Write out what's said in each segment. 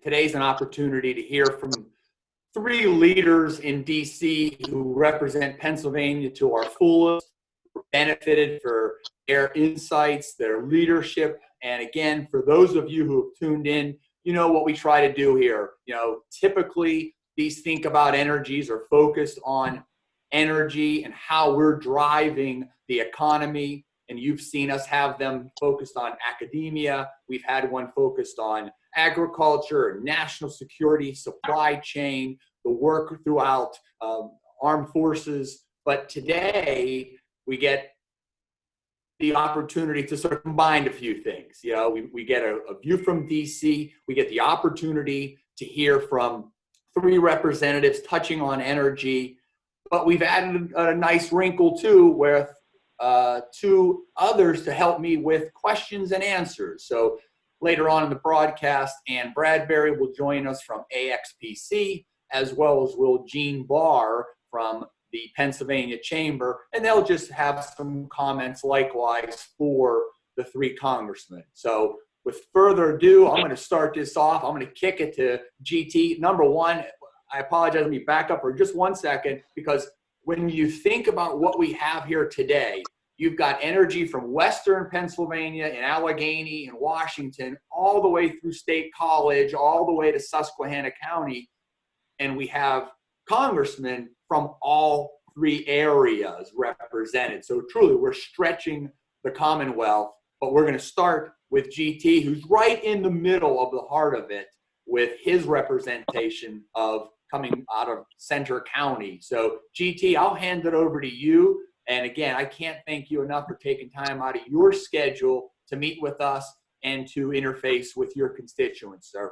today's an opportunity to hear from three leaders in DC who represent Pennsylvania to our fullest, benefited for their insights, their leadership. And again, for those of you who have tuned in, you know what we try to do here. Typically these Think About Energies are focused on energy and how we're driving the economy. And you've seen us have them focused on academia. We've had one focused on agriculture, national security, supply chain, the work throughout armed forces. But today we get the opportunity to sort of combine a few things. We get a view from DC. We get the opportunity to hear from three representatives touching on energy. But we've added a nice wrinkle too, with two others to help me with questions and answers. So later on in the broadcast, Ann Bradbury will join us from AXPC, as well as will Gene Barr from the Pennsylvania Chamber, and they'll just have some comments likewise for the three congressmen. So with further ado, I'm going to start this off. I'm going to kick it to GT. Number one, I apologize, let me back up for just 1 second, because when you think about what we have here today, you've got energy from Western Pennsylvania and Allegheny and Washington, all the way through State College, all the way to Susquehanna County, and we have congressmen from all three areas represented. So truly, we're stretching the Commonwealth, but we're going to start with GT, who's right in the middle of the heart of it with his representation of coming out of Center County. So GT, I'll hand it over to you. And again, I can't thank you enough for taking time out of your schedule to meet with us and to interface with your constituents, sir.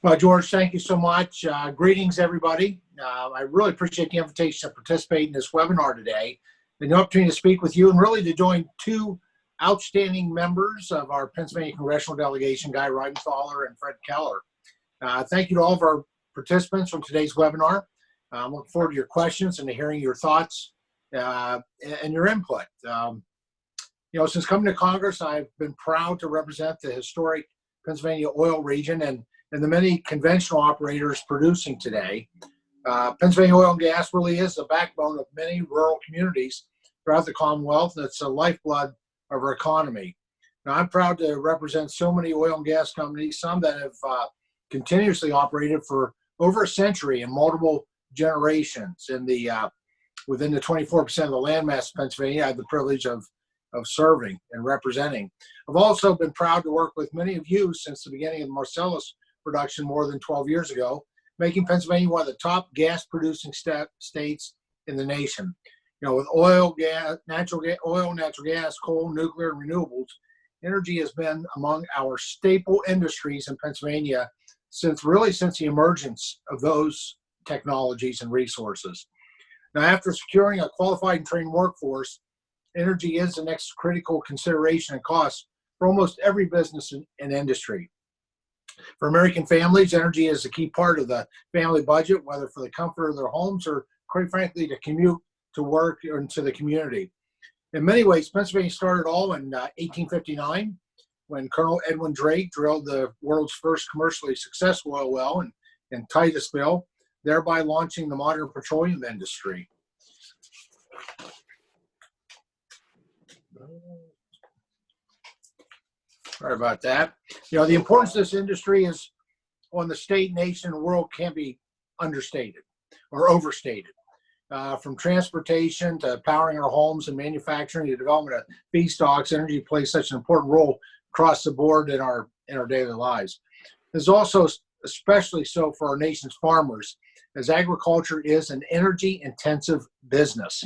Well, George, thank you so much. Greetings, everybody. I really appreciate the invitation to participate in this webinar today and the opportunity to speak with you and really to join two outstanding members of our Pennsylvania congressional delegation, Guy Reschenthaler and Fred Keller. Thank you to all of our participants from today's webinar. I'm looking forward to your questions and to hearing your thoughts and your input. Since coming to Congress, I've been proud to represent the historic Pennsylvania oil region and the many conventional operators producing today. Pennsylvania oil and gas really is the backbone of many rural communities throughout the Commonwealth, and it's the lifeblood of our economy. Now, I'm proud to represent so many oil and gas companies, some that have continuously operated for over a century in multiple generations. Within the 24% of the landmass of Pennsylvania, I have the privilege of serving and representing. I've also been proud to work with many of you since the beginning of Marcellus production more than 12 years ago, making Pennsylvania one of the top gas producing states in the nation. With oil, natural gas, coal, nuclear, and renewables, energy has been among our staple industries in Pennsylvania since the emergence of those technologies and resources. Now, after securing a qualified and trained workforce, energy is the next critical consideration and cost for almost every business and industry. For American families, energy is a key part of the family budget, whether for the comfort of their homes or, quite frankly, to commute to work or into the community. In many ways, Pennsylvania started all in 1859 when Colonel Edwin Drake drilled the world's first commercially successful oil well in Titusville, thereby launching the modern petroleum industry. Sorry about that. The importance of this industry is on the state, nation, and world can't be understated or overstated. From transportation to powering our homes and manufacturing to development of feedstocks, energy plays such an important role across the board in our daily lives. It's also especially so for our nation's farmers, as agriculture is an energy-intensive business.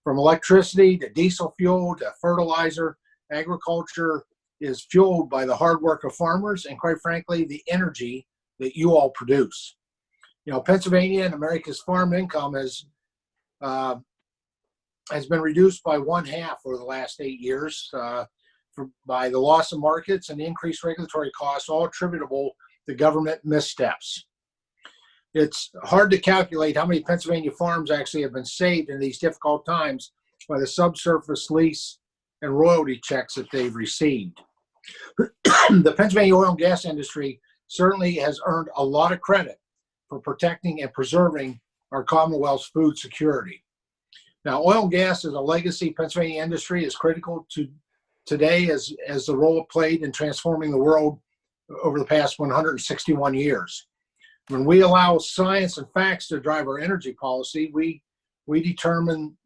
From electricity to diesel fuel to fertilizer, agriculture is fueled by the hard work of farmers and, quite frankly, the energy that you all produce. Pennsylvania and America's farm income has been reduced by 1/2 over the last 8 years by the loss of markets and increased regulatory costs, all attributable to government missteps. It's hard to calculate how many Pennsylvania farms actually have been saved in these difficult times by the subsurface lease and royalty checks that they've received. The Pennsylvania oil and gas industry certainly has earned a lot of credit for protecting and preserving our Commonwealth's food security. Now, oil and gas as a legacy Pennsylvania industry is critical to today as the role it played in transforming the world over the past 161 years. When we allow science and facts to drive our energy policy, we determine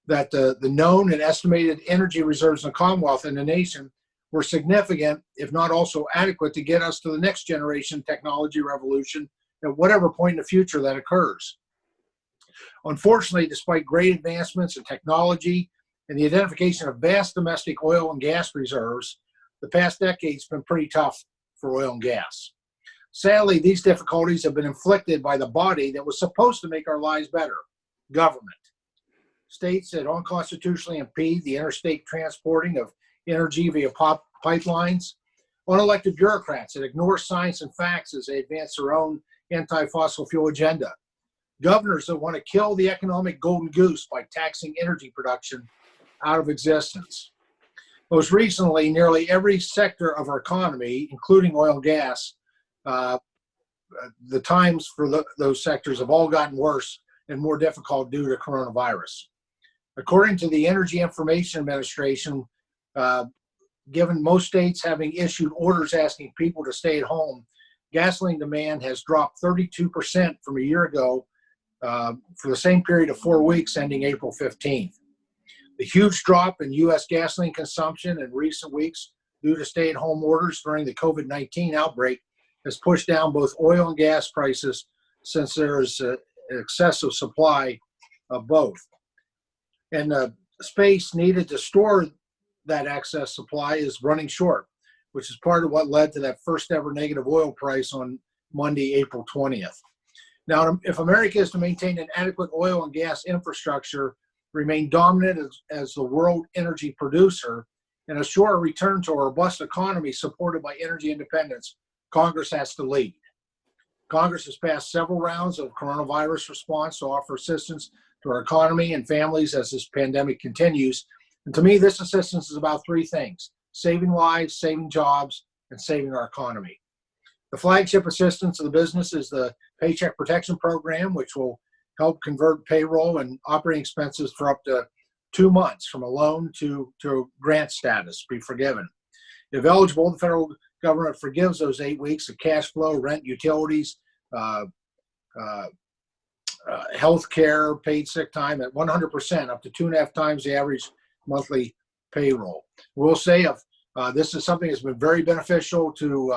that the known and estimated energy reserves in the Commonwealth and the nation were significant, if not also adequate, to get us to the next generation technology revolution at whatever point in the future that occurs. Unfortunately, despite great advancements in technology and the identification of vast domestic oil and gas reserves, the past decade's been pretty tough for oil and gas. Sadly, these difficulties have been inflicted by the body that was supposed to make our lives better, government. States that unconstitutionally impede the interstate transporting of energy via pipelines, unelected bureaucrats that ignore science and facts as they advance their own anti-fossil fuel agenda, governors that want to kill the economic golden goose by taxing energy production out of existence. Most recently, nearly every sector of our economy, including oil and gas, the times for those sectors have all gotten worse and more difficult due to coronavirus. According to the Energy Information Administration, given most states having issued orders asking people to stay at home, gasoline demand has dropped 32% from a year ago for the same period of 4 weeks ending April 15th. The huge drop in U.S. gasoline consumption in recent weeks due to stay-at-home orders during the COVID-19 outbreak has pushed down both oil and gas prices since there is an excessive supply of both. And the space needed to store that excess supply is running short, which is part of what led to that first ever negative oil price on Monday, April 20th. Now, if America is to maintain an adequate oil and gas infrastructure, remain dominant as the world energy producer, and assure a return to a robust economy supported by energy independence, Congress has to lead. Congress has passed several rounds of coronavirus response to offer assistance to our economy and families as this pandemic continues. And to me, this assistance is about three things: saving lives, saving jobs, and saving our economy. The flagship assistance to the business is the Paycheck Protection Program, which will help convert payroll and operating expenses for up to 2 months from a loan to grant status, be forgiven. If eligible, the federal government forgives those 8 weeks of cash flow, rent, utilities, health care, paid sick time at 100%, up to 2.5 times the average monthly payroll. We'll say this is something that's been very beneficial to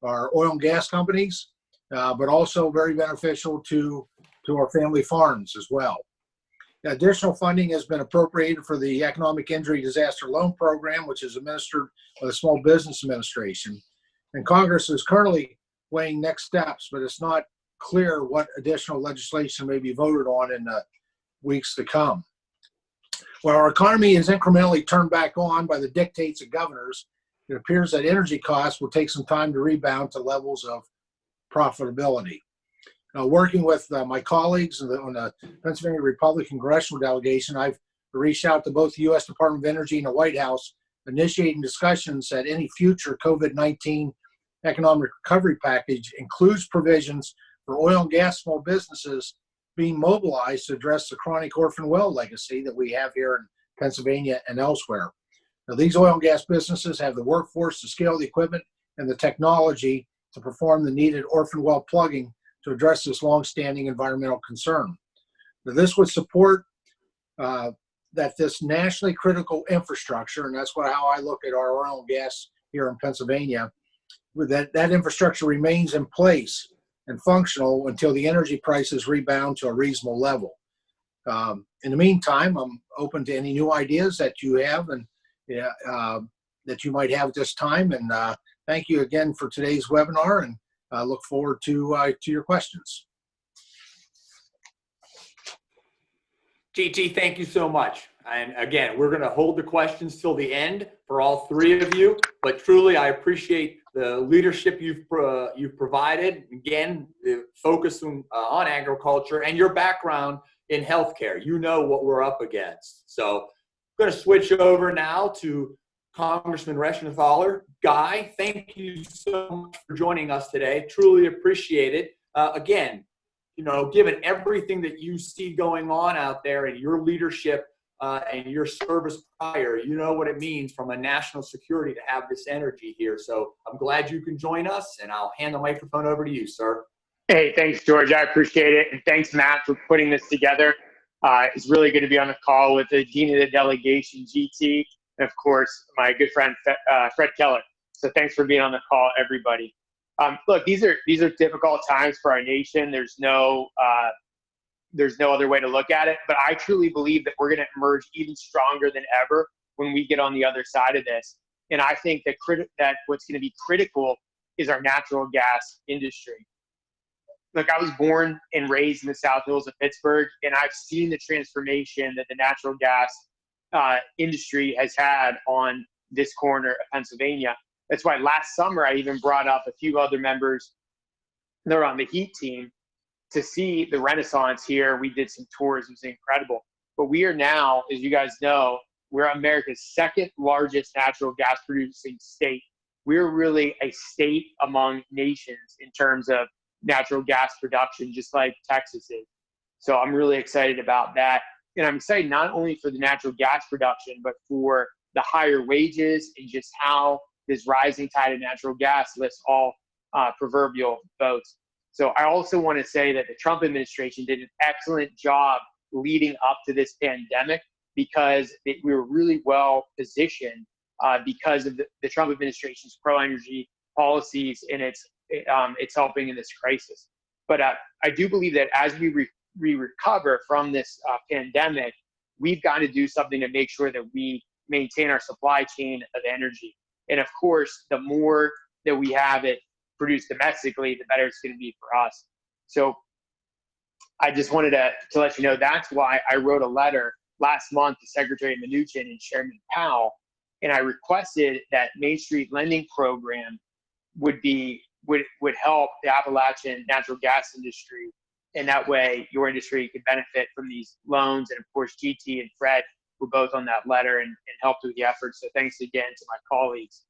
our oil and gas companies, but also very beneficial to our family farms as well. Additional funding has been appropriated for the Economic Injury Disaster Loan Program, which is administered by the Small Business Administration. And Congress is currently weighing next steps, but it's not clear what additional legislation may be voted on in the weeks to come. While our economy is incrementally turned back on by the dictates of governors, it appears that energy costs will take some time to rebound to levels of profitability. Working with my colleagues on the Pennsylvania Republican Congressional Delegation, I've reached out to both the U.S. Department of Energy and the White House, initiating discussions that any future COVID-19 economic recovery package includes provisions for oil and gas small businesses being mobilized to address the chronic orphan well legacy that we have here in Pennsylvania and elsewhere. Now, these oil and gas businesses have the workforce, the skill, the equipment, and the technology to perform the needed orphan well plugging to address this long-standing environmental concern. Now, this would support that this nationally critical infrastructure, and that's how I look at our oil and gas here in Pennsylvania, that infrastructure remains in place and functional until the energy prices rebound to a reasonable level. In the meantime, I'm open to any new ideas that you have and that you might have at this time. And thank you again for today's webinar, and I look forward to your questions. GT, thank you so much. And again, we're going to hold the questions till the end for all three of you. But truly, I appreciate the leadership you've provided. Again, the focus on agriculture and your background in healthcare. You know what we're up against. So I'm going to switch over now to Congressman Reschenthaler. Guy, thank you so much for joining us today. Truly appreciate it. Again, given everything that you see going on out there and your leadership and your service prior, you know what it means from a national security to have this energy here. So I'm glad you can join us, and I'll hand the microphone over to you, sir. Hey, thanks, George. I appreciate it. And thanks, Matt, for putting this together. It's really good to be on the call with the Dean of the Delegation, GT, and of course, my good friend, Fred Keller. So thanks for being on the call, everybody. Look, these are difficult times for our nation. There's no other way to look at it. But I truly believe that we're going to emerge even stronger than ever when we get on the other side of this. And I think that what's going to be critical is our natural gas industry. Look, I was born and raised in the South Hills of Pittsburgh, and I've seen the transformation that the natural gas industry has had on this corner of Pennsylvania. That's why last summer I even brought up a few other members that are on the Heat team to see the renaissance here. We did some tours. It was incredible. But we are now, as you guys know, we're America's second largest natural gas producing state. We're really a state among nations in terms of natural gas production, just like Texas is. So I'm really excited about that. And I'm excited not only for the natural gas production, but for the higher wages and just how this rising tide of natural gas lifts all proverbial boats. So I also want to say that the Trump administration did an excellent job leading up to this pandemic because we were really well positioned because of the Trump administration's pro-energy policies, and it's helping in this crisis. But I do believe that as we recover from this pandemic, we've got to do something to make sure that we maintain our supply chain of energy. And of course, the more that we have it produced domestically, the better it's going to be for us. So I just wanted to let you know that's why I wrote a letter last month to Secretary Mnuchin and Chairman Powell, and I requested that Main Street lending program would help the Appalachian natural gas industry, and that way your industry could benefit from these loans. And of course, GT and Fred were both on that letter and helped with the effort. So thanks again to my colleagues.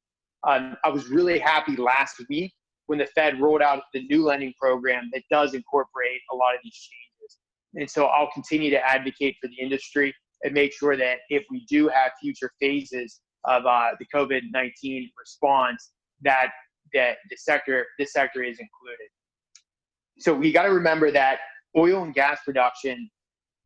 I was really happy last week when the Fed rolled out the new lending program that does incorporate a lot of these changes. And so I'll continue to advocate for the industry and make sure that if we do have future phases of the COVID-19 response, that this sector is included. So we got to remember that oil and gas production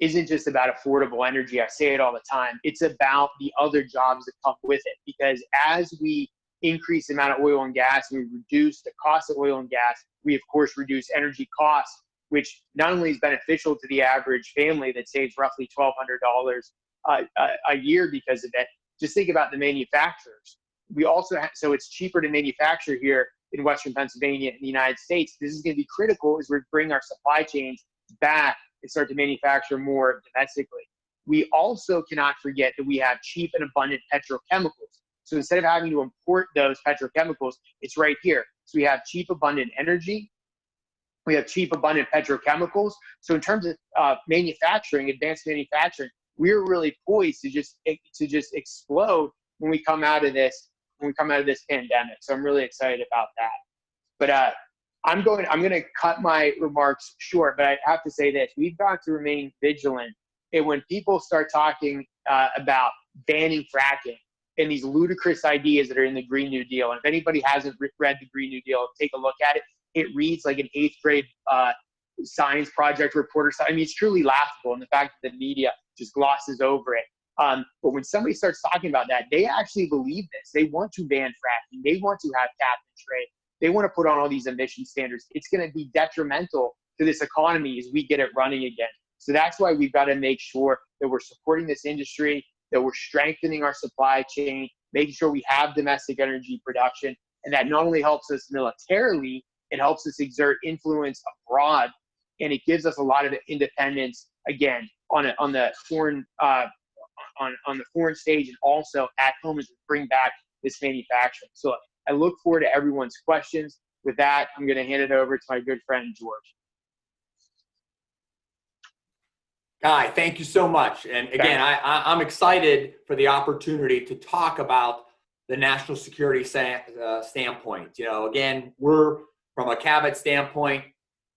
isn't just about affordable energy. I say it all the time. It's about the other jobs that come with it, because as we increase the amount of oil and gas and we reduce the cost of oil and gas, we of course reduce energy costs, which not only is beneficial to the average family that saves roughly $1,200 a year because of it. Just think about the manufacturers. We also so it's cheaper to manufacture here in Western Pennsylvania in the United States. This is going to be critical as we bring our supply chains back and start to manufacture more domestically. We also cannot forget that we have cheap and abundant petrochemicals. So instead of having to import those petrochemicals, it's right here. So we have cheap, abundant energy. We have cheap, abundant petrochemicals. So in terms of manufacturing, advanced manufacturing, we're really poised to just explode when we come out of this pandemic. So I'm really excited about that. But I'm going to cut my remarks short, but I have to say this: we've got to remain vigilant. And when people start talking about banning fracking and these ludicrous ideas that are in the Green New Deal, and if anybody hasn't read the Green New Deal, take a look at it. It reads like an 8th grade science project report or something. I mean, it's truly laughable, and the fact that the media just glosses over it. But when somebody starts talking about that, they actually believe this. They want to ban fracking. They want to have cap and trade. They want to put on all these emission standards. It's going to be detrimental to this economy as we get it running again. So that's why we've got to make sure that we're supporting this industry, that we're strengthening our supply chain, making sure we have domestic energy production, and that not only helps us militarily, it helps us exert influence abroad, and it gives us a lot of independence again on the foreign stage, and also at home as we bring back this manufacturing. So I look forward to everyone's questions. With that, I'm going to hand it over to my good friend George. Guy, thank you so much. And again, I'm excited for the opportunity to talk about the national security standpoint. You know, again, we're from a Cabot standpoint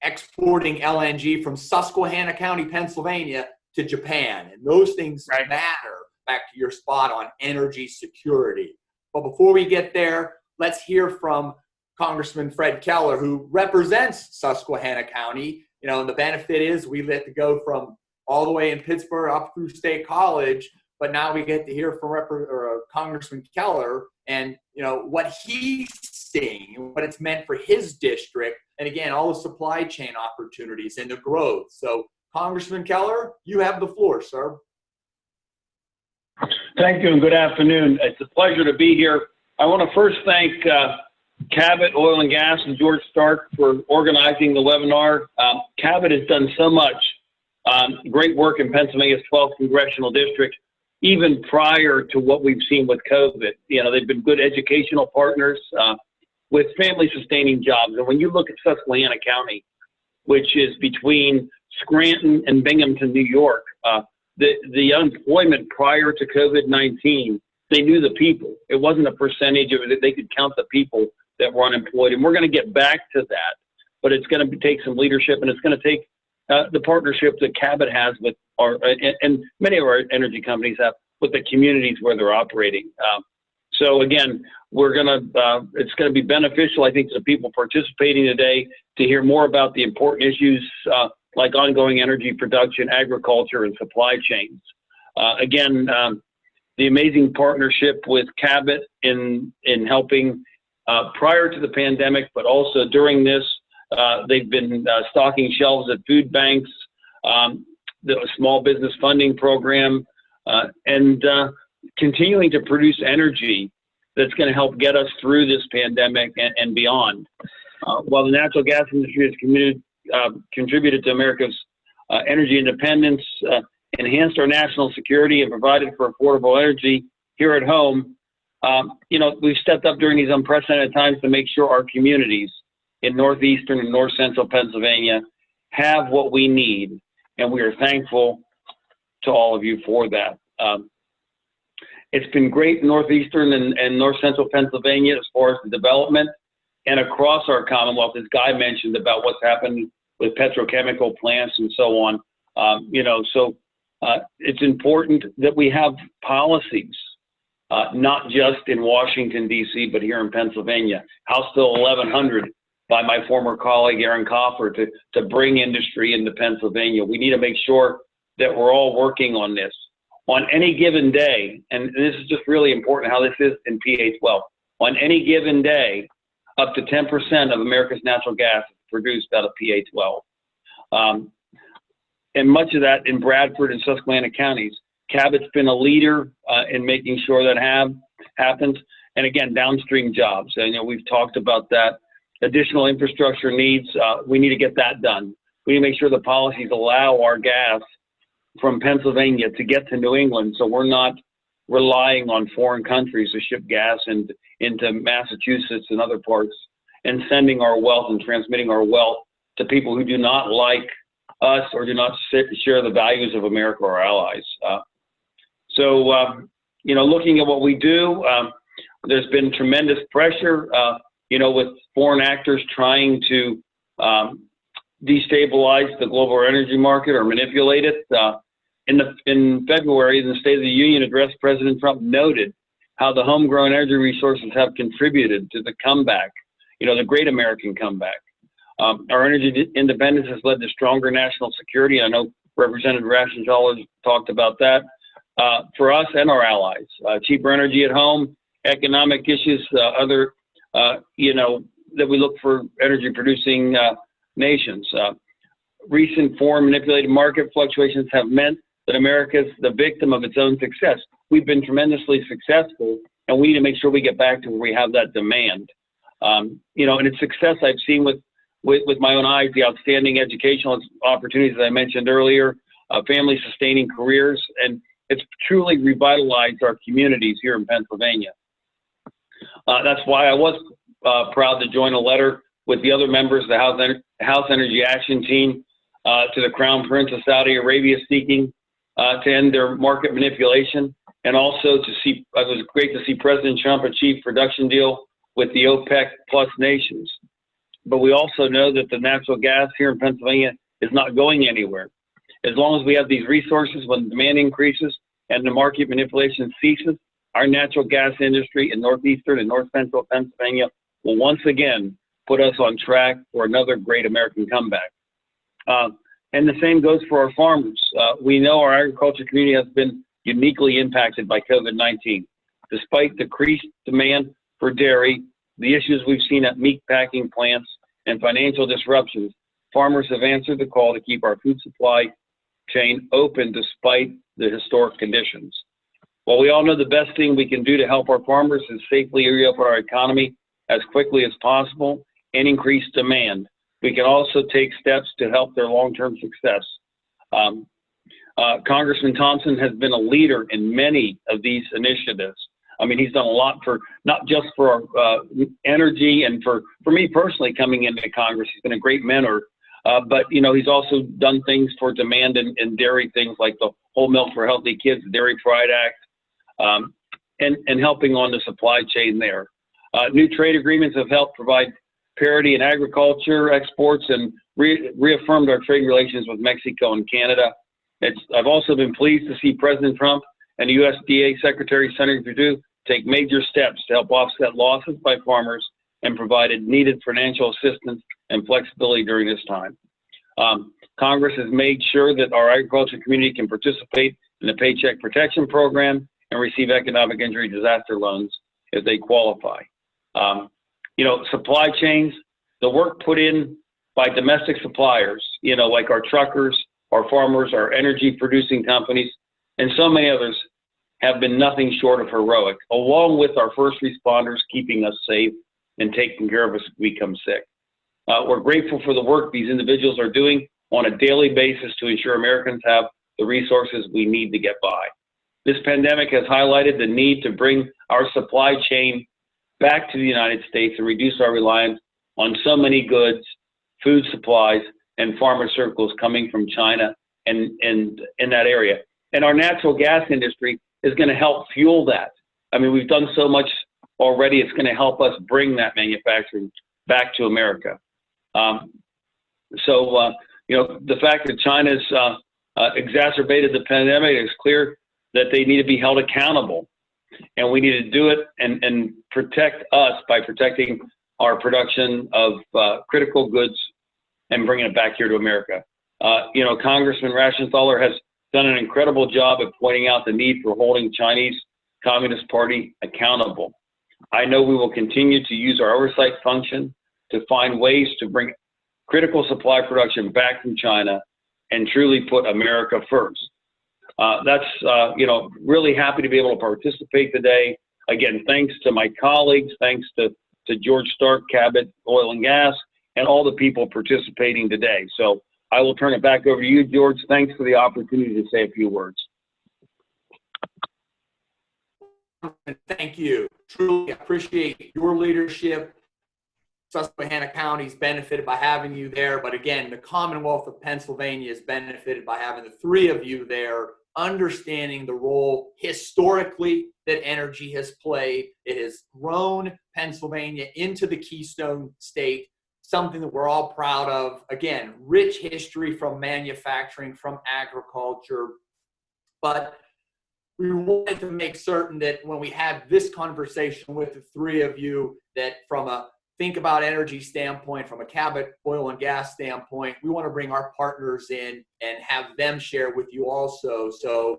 exporting LNG from Susquehanna County, Pennsylvania to Japan. And those things matter, back to your spot on energy security. But before we get there, let's hear from Congressman Fred Keller, who represents Susquehanna County. You know, and the benefit is we get to go from all the way in Pittsburgh up through State College, but now we get to hear from Congressman Keller and, you know, what he's seeing and what it's meant for his district. And again, all the supply chain opportunities and the growth. So Congressman Keller, you have the floor, sir. Thank you and good afternoon. It's a pleasure to be here. I want to first thank Cabot Oil and Gas and George Stark for organizing the webinar. Cabot has done so much great work in Pennsylvania's 12th Congressional District, even prior to what we've seen with COVID. You know, they've been good educational partners with family-sustaining jobs. And when you look at Susquehanna County, which is between Scranton and Binghamton, New York, the unemployment prior to COVID-19, they knew the people. It wasn't a percentage of it. They could count the people that were unemployed. And we're going to get back to that. But it's going to take some leadership, and it's going to take the partnership that Cabot has with our, and many of our energy companies have, with the communities where they're operating. So again, it's going to be beneficial, I think, to the people participating today to hear more about the important issues like ongoing energy production, agriculture, and supply chains. Again, the amazing partnership with Cabot in helping prior to the pandemic, but also during this. They've been stocking shelves at food banks, the small business funding program, and continuing to produce energy that's going to help get us through this pandemic and beyond. While the natural gas industry has contributed to America's energy independence, enhanced our national security, and provided for affordable energy here at home, you know, we've stepped up during these unprecedented times to make sure our communities in northeastern and north central Pennsylvania have what we need, and we are thankful to all of you for that. It's been great in northeastern and north central Pennsylvania as far as the development, and across our Commonwealth, as Guy mentioned about what's happened with petrochemical plants and so on. You know, so it's important that we have policies, not just in Washington, D.C., but here in Pennsylvania. House Bill 1100 by my former colleague, Aaron Coffer, to bring industry into Pennsylvania. We need to make sure that we're all working on this. On any given day, and this is just really important how this is in PA12, on any given day, up to 10% of America's natural gas is produced out of PA12. And much of that in Bradford and Susquehanna counties. Cabot's been a leader in making sure that happens. And again, downstream jobs. And, you know, we've talked about that. Additional infrastructure needs, we need to get that done. We need to make sure the policies allow our gas from Pennsylvania to get to New England, so we're not relying on foreign countries to ship gas into Massachusetts and other parts, and sending our wealth and transmitting our wealth to people who do not like us or do not share the values of America or our allies. You know, looking at what we do, there's been tremendous pressure, you know, with foreign actors trying to destabilize the global energy market or manipulate it. In February, in the State of the Union address, President Trump noted how the homegrown energy resources have contributed to the comeback, you know, the great American comeback. Our energy independence has led to stronger national security. I know Representative Reschenthaler talked about that for us and our allies. Cheaper energy at home, economic issues, other, you know, that we look for energy producing nations. Recent foreign manipulated market fluctuations have meant that America is the victim of its own success. We've been tremendously successful, and we need to make sure we get back to where we have that demand. You know, and it's success I've seen with my own eyes, the outstanding educational opportunities that I mentioned earlier, family sustaining careers, and it's truly revitalized our communities here in Pennsylvania. That's why I was proud to join a letter with the other members of the House Energy Action Team to the Crown Prince of Saudi Arabia seeking to end their market manipulation And also it was great to see President Trump achieve production deal with the OPEC plus nations. But we also know that the natural gas here in Pennsylvania is not going anywhere. As long as we have these resources, when demand increases and the market manipulation ceases, our natural gas industry in northeastern and north central Pennsylvania will once again put us on track for another great American comeback. And the same goes for our farmers. We know our agriculture community has been uniquely impacted by COVID-19. Despite decreased demand for dairy, the issues we've seen at meat packing plants, and financial disruptions, farmers have answered the call to keep our food supply chain open despite the historic conditions. While we all know the best thing we can do to help our farmers is safely reopen our economy as quickly as possible and increase demand, we can also take steps to help their long-term success. Congressman Thompson has been a leader in many of these initiatives. I mean, he's done a lot for, not just for our energy and for me personally coming into Congress. He's been a great mentor, but, you know, he's also done things for demand in dairy, things like the Whole Milk for Healthy Kids, the Dairy Pride Act, and helping on the supply chain there. New trade agreements have helped provide parity in agriculture exports and reaffirmed our trade relations with Mexico and Canada. I've also been pleased to see President Trump and the USDA Secretary Senator Perdue take major steps to help offset losses by farmers and provided needed financial assistance and flexibility during this time. Congress has made sure that our agriculture community can participate in the Paycheck Protection Program and receive economic injury disaster loans if they qualify. You know, supply chains, the work put in by domestic suppliers, you know, like our truckers, our farmers, our energy producing companies, and so many others have been nothing short of heroic, along with our first responders keeping us safe and taking care of us if we become sick. We're grateful for the work these individuals are doing on a daily basis to ensure Americans have the resources we need to get by. This pandemic has highlighted the need to bring our supply chain back to the United States and reduce our reliance on so many goods, food supplies, and pharmaceuticals coming from China and in that area. And our natural gas industry is going to help fuel that. I mean, we've done so much already. It's going to help us bring that manufacturing back to America. You know, the fact that China's exacerbated the pandemic, it's clear that they need to be held accountable. And we need to do it and protect us by protecting our production of critical goods and bringing it back here to America. You know, Congressman Reschenthaler has done an incredible job at pointing out the need for holding Chinese Communist Party accountable. I know we will continue to use our oversight function to find ways to bring critical supply production back from China and truly put America first. You know, really happy to be able to participate today. Again, thanks to my colleagues, thanks to George Stark, Cabot Oil and Gas, and all the people participating today. So I will turn it back over to you, George. Thanks for the opportunity to say a few words. Thank you. Truly appreciate your leadership. Susquehanna County's benefited by having you there, but again, the Commonwealth of Pennsylvania is benefited by having the three of you there, understanding the role historically that energy has played. It has grown Pennsylvania into the Keystone State, something that we're all proud of. Again, rich history from manufacturing, from agriculture, but we wanted to make certain that when we had this conversation with the three of you, that from a think about energy standpoint, from a Cabot Oil and Gas standpoint, we want to bring our partners in and have them share with you also. So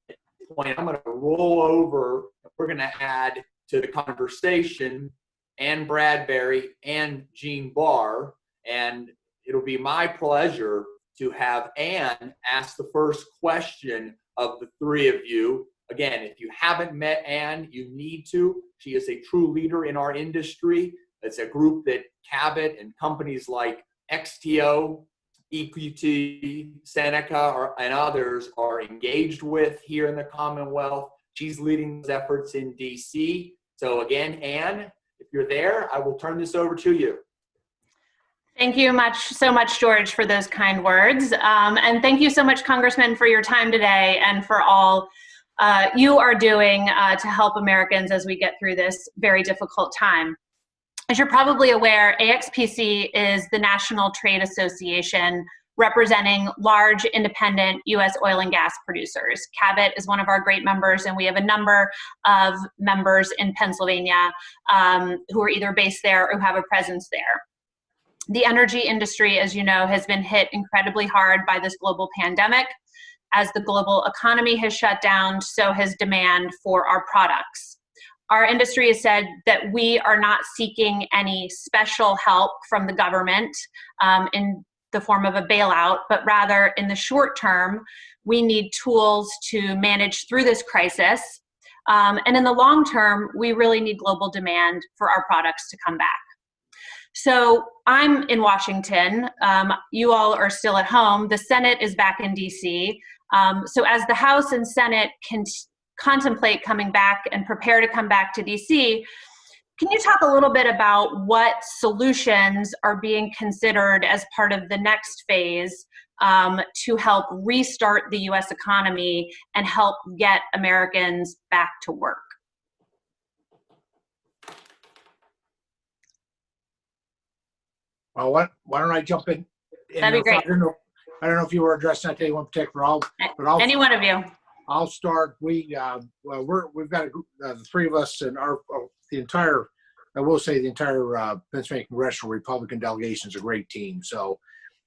at this point, I'm going to roll over. We're going to add to the conversation Ann Bradbury and Jean Barr, and it'll be my pleasure to have Ann ask the first question of the three of you. Again, if you haven't met Ann, you need to. She is a true leader in our industry. It's a group that Cabot and companies like XTO, EQT, Seneca, and others are engaged with here in the Commonwealth. She's leading those efforts in DC. So again, Ann, if you're there, I will turn this over to you. Thank you so much, George, for those kind words. And thank you so much, Congressman, for your time today and for all you are doing to help Americans as we get through this very difficult time. As you're probably aware, AXPC is the National Trade Association representing large independent U.S. oil and gas producers. Cabot is one of our great members, and we have a number of members in Pennsylvania who are either based there or who have a presence there. The energy industry, as you know, has been hit incredibly hard by this global pandemic. As the global economy has shut down, so has demand for our products. Our industry has said that we are not seeking any special help from the government in the form of a bailout, but rather in the short term, we need tools to manage through this crisis. And in the long term, we really need global demand for our products to come back. So I'm in Washington. You all are still at home. The Senate is back in DC. So as the House and Senate can contemplate coming back and prepare to come back to DC, can you talk a little bit about what solutions are being considered as part of the next phase to help restart the U.S. economy and help get Americans back to work? Well, why don't I jump in? That'd be great. I don't know if you were addressing that to anyone in particular, but any one of you. I'll start. We've got a group, the three of us and the entire Pennsylvania congressional Republican delegation is a great team. So,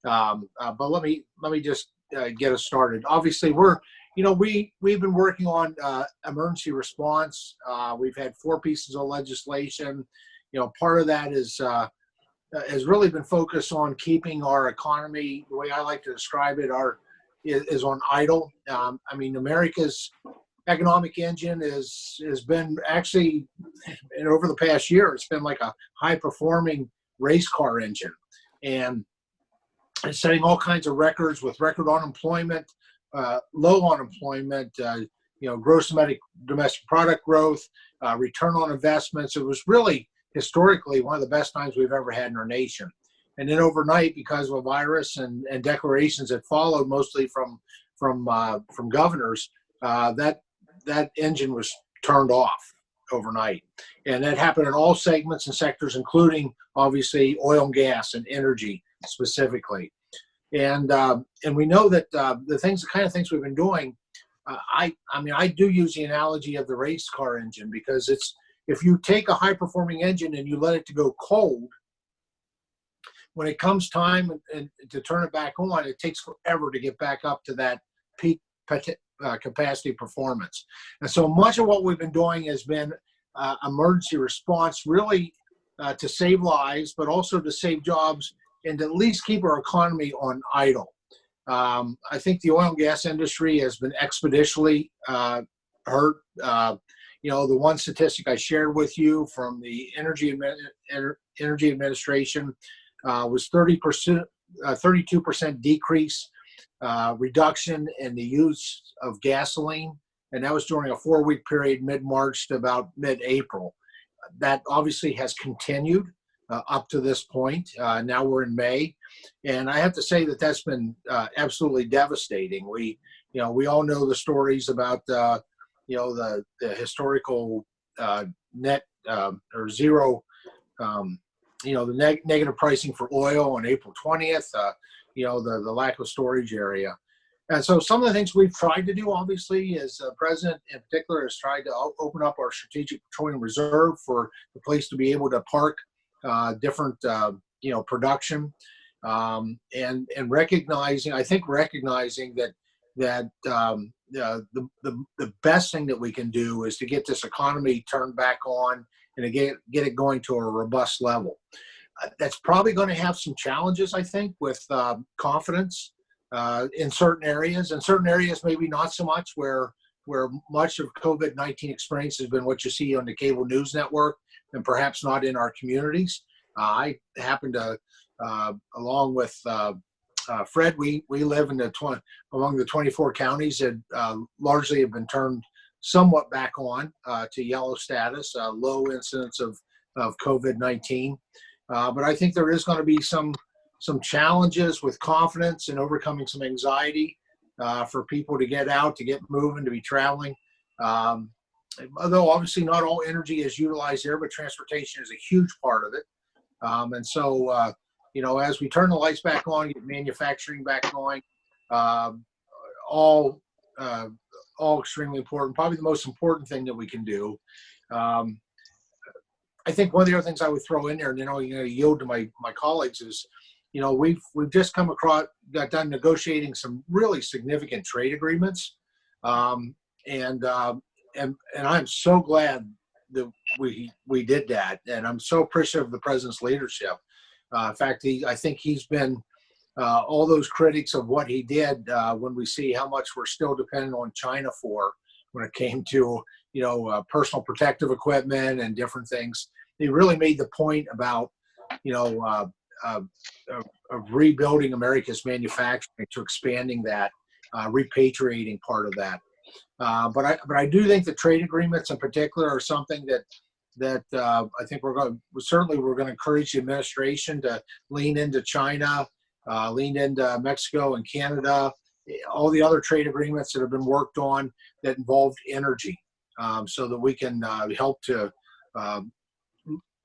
but let me just get us started. Obviously, we've been working on emergency response. We've had 4 pieces of legislation. Part of that has really been focused on keeping our economy, the way I like to describe it, is on idle. America's economic engine has been actually, and over the past year, it's been like a high-performing race car engine, and it's setting all kinds of records with record unemployment, low unemployment, gross domestic product growth, return on investments. It was really historically one of the best times we've ever had in our nation. And then overnight, because of a virus and declarations that followed, mostly from governors, that engine was turned off overnight. And that happened in all segments and sectors, including obviously oil and gas and energy specifically. And we know that the kind of things we've been doing, I do use the analogy of the race car engine, because if you take a high performing engine and you let it to go cold, when it comes time and to turn it back on, it takes forever to get back up to that peak capacity performance. And so much of what we've been doing has been emergency response, really to save lives, but also to save jobs and to at least keep our economy on idle. I think the oil and gas industry has been expeditiously hurt. The one statistic I shared with you from the Energy Administration was 32% decrease, reduction in the use of gasoline, and that was during a 4-week period, mid-March to about mid-April. That obviously has continued up to this point. Now we're in May, and I have to say that that's been absolutely devastating. We all know the stories about the historical net or zero. The negative pricing for oil on April 20th, the lack of storage area. And so some of the things we've tried to do, obviously, is the president in particular has tried to open up our strategic petroleum reserve for the place to be able to park different, production, and recognizing that the best thing that we can do is to get this economy turned back on and to get it going to a robust level. That's probably going to have some challenges, I think, with confidence in certain areas. In certain areas, maybe not so much, where much of COVID-19 experience has been what you see on the cable news network and perhaps not in our communities. I happen to, along with Fred, we live in among the 24 counties that largely have been turned somewhat back on to yellow status, low incidence of COVID-19. But I think there is going to be some challenges with confidence and overcoming some anxiety for people to get out, to get moving, to be traveling. Although obviously not all energy is utilized there, but transportation is a huge part of it. And so, you know, as we turn the lights back on, get manufacturing back going, all extremely important. Probably the most important thing that we can do. I think one of the other things I would throw in there, and then I'm going to yield to my colleagues, is, you know, we've just got done negotiating some really significant trade agreements, and I'm so glad that we did that, and I'm so appreciative of the president's leadership. In fact, I think he's been all those critics of what he did when we see how much we're still dependent on China for when it came to, you know, personal protective equipment and different things. He really made the point about, you know, of rebuilding America's manufacturing to expanding that, repatriating part of that. But I do think the trade agreements in particular are something that I think we're going to encourage the administration to lean into China, lean into Mexico and Canada, all the other trade agreements that have been worked on that involved energy, so that we can help to,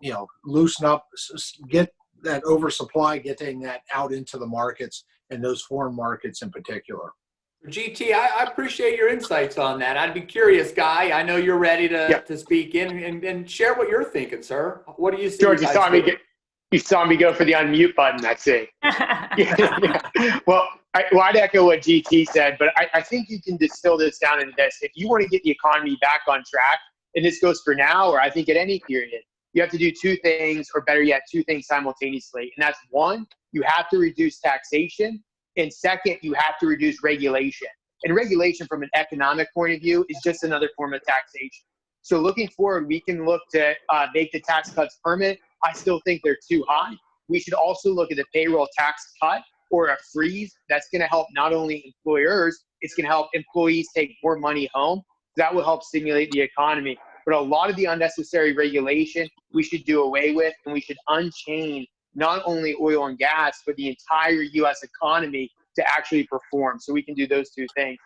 you know, loosen up, get that oversupply, getting that out into the markets and those foreign markets in particular. GT, I appreciate your insights on that. I'd be curious, Guy. I know you're ready to speak in and share what you're thinking, sir. What do you see? George, you saw me go for the unmute button. That's it. Yeah. Well, I'd echo what GT said, but I think you can distill this down into this. If you want to get the economy back on track, and this goes for now, or I think at any period, you have to do two things, or better yet, two things simultaneously. And that's one, you have to reduce taxation. And second, you have to reduce regulation. And regulation from an economic point of view is just another form of taxation. So looking forward, we can look to make the tax cuts permanent. I still think they're too high. We should also look at the payroll tax cut or a freeze. That's going to help not only employers, it's going to help employees take more money home. That will help stimulate the economy. But a lot of the unnecessary regulation we should do away with, and we should unchain not only oil and gas, but the entire U.S. economy to actually perform. So we can do those two things.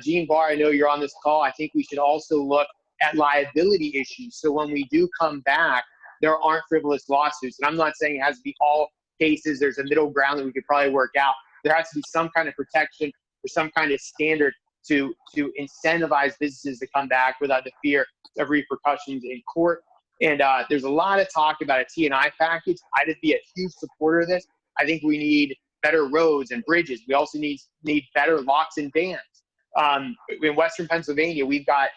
Gene Barr, I know you're on this call. I think we should also look at liability issues. So when we do come back, there aren't frivolous lawsuits. And I'm not saying it has to be all cases. There's a middle ground that we could probably work out. There has to be some kind of protection or some kind of standard to incentivize businesses to come back without the fear of repercussions in court. And there's a lot of talk about a T&I package. I'd be a huge supporter of this. I think we need better roads and bridges. We also need better locks and bans. In Western Pennsylvania, we got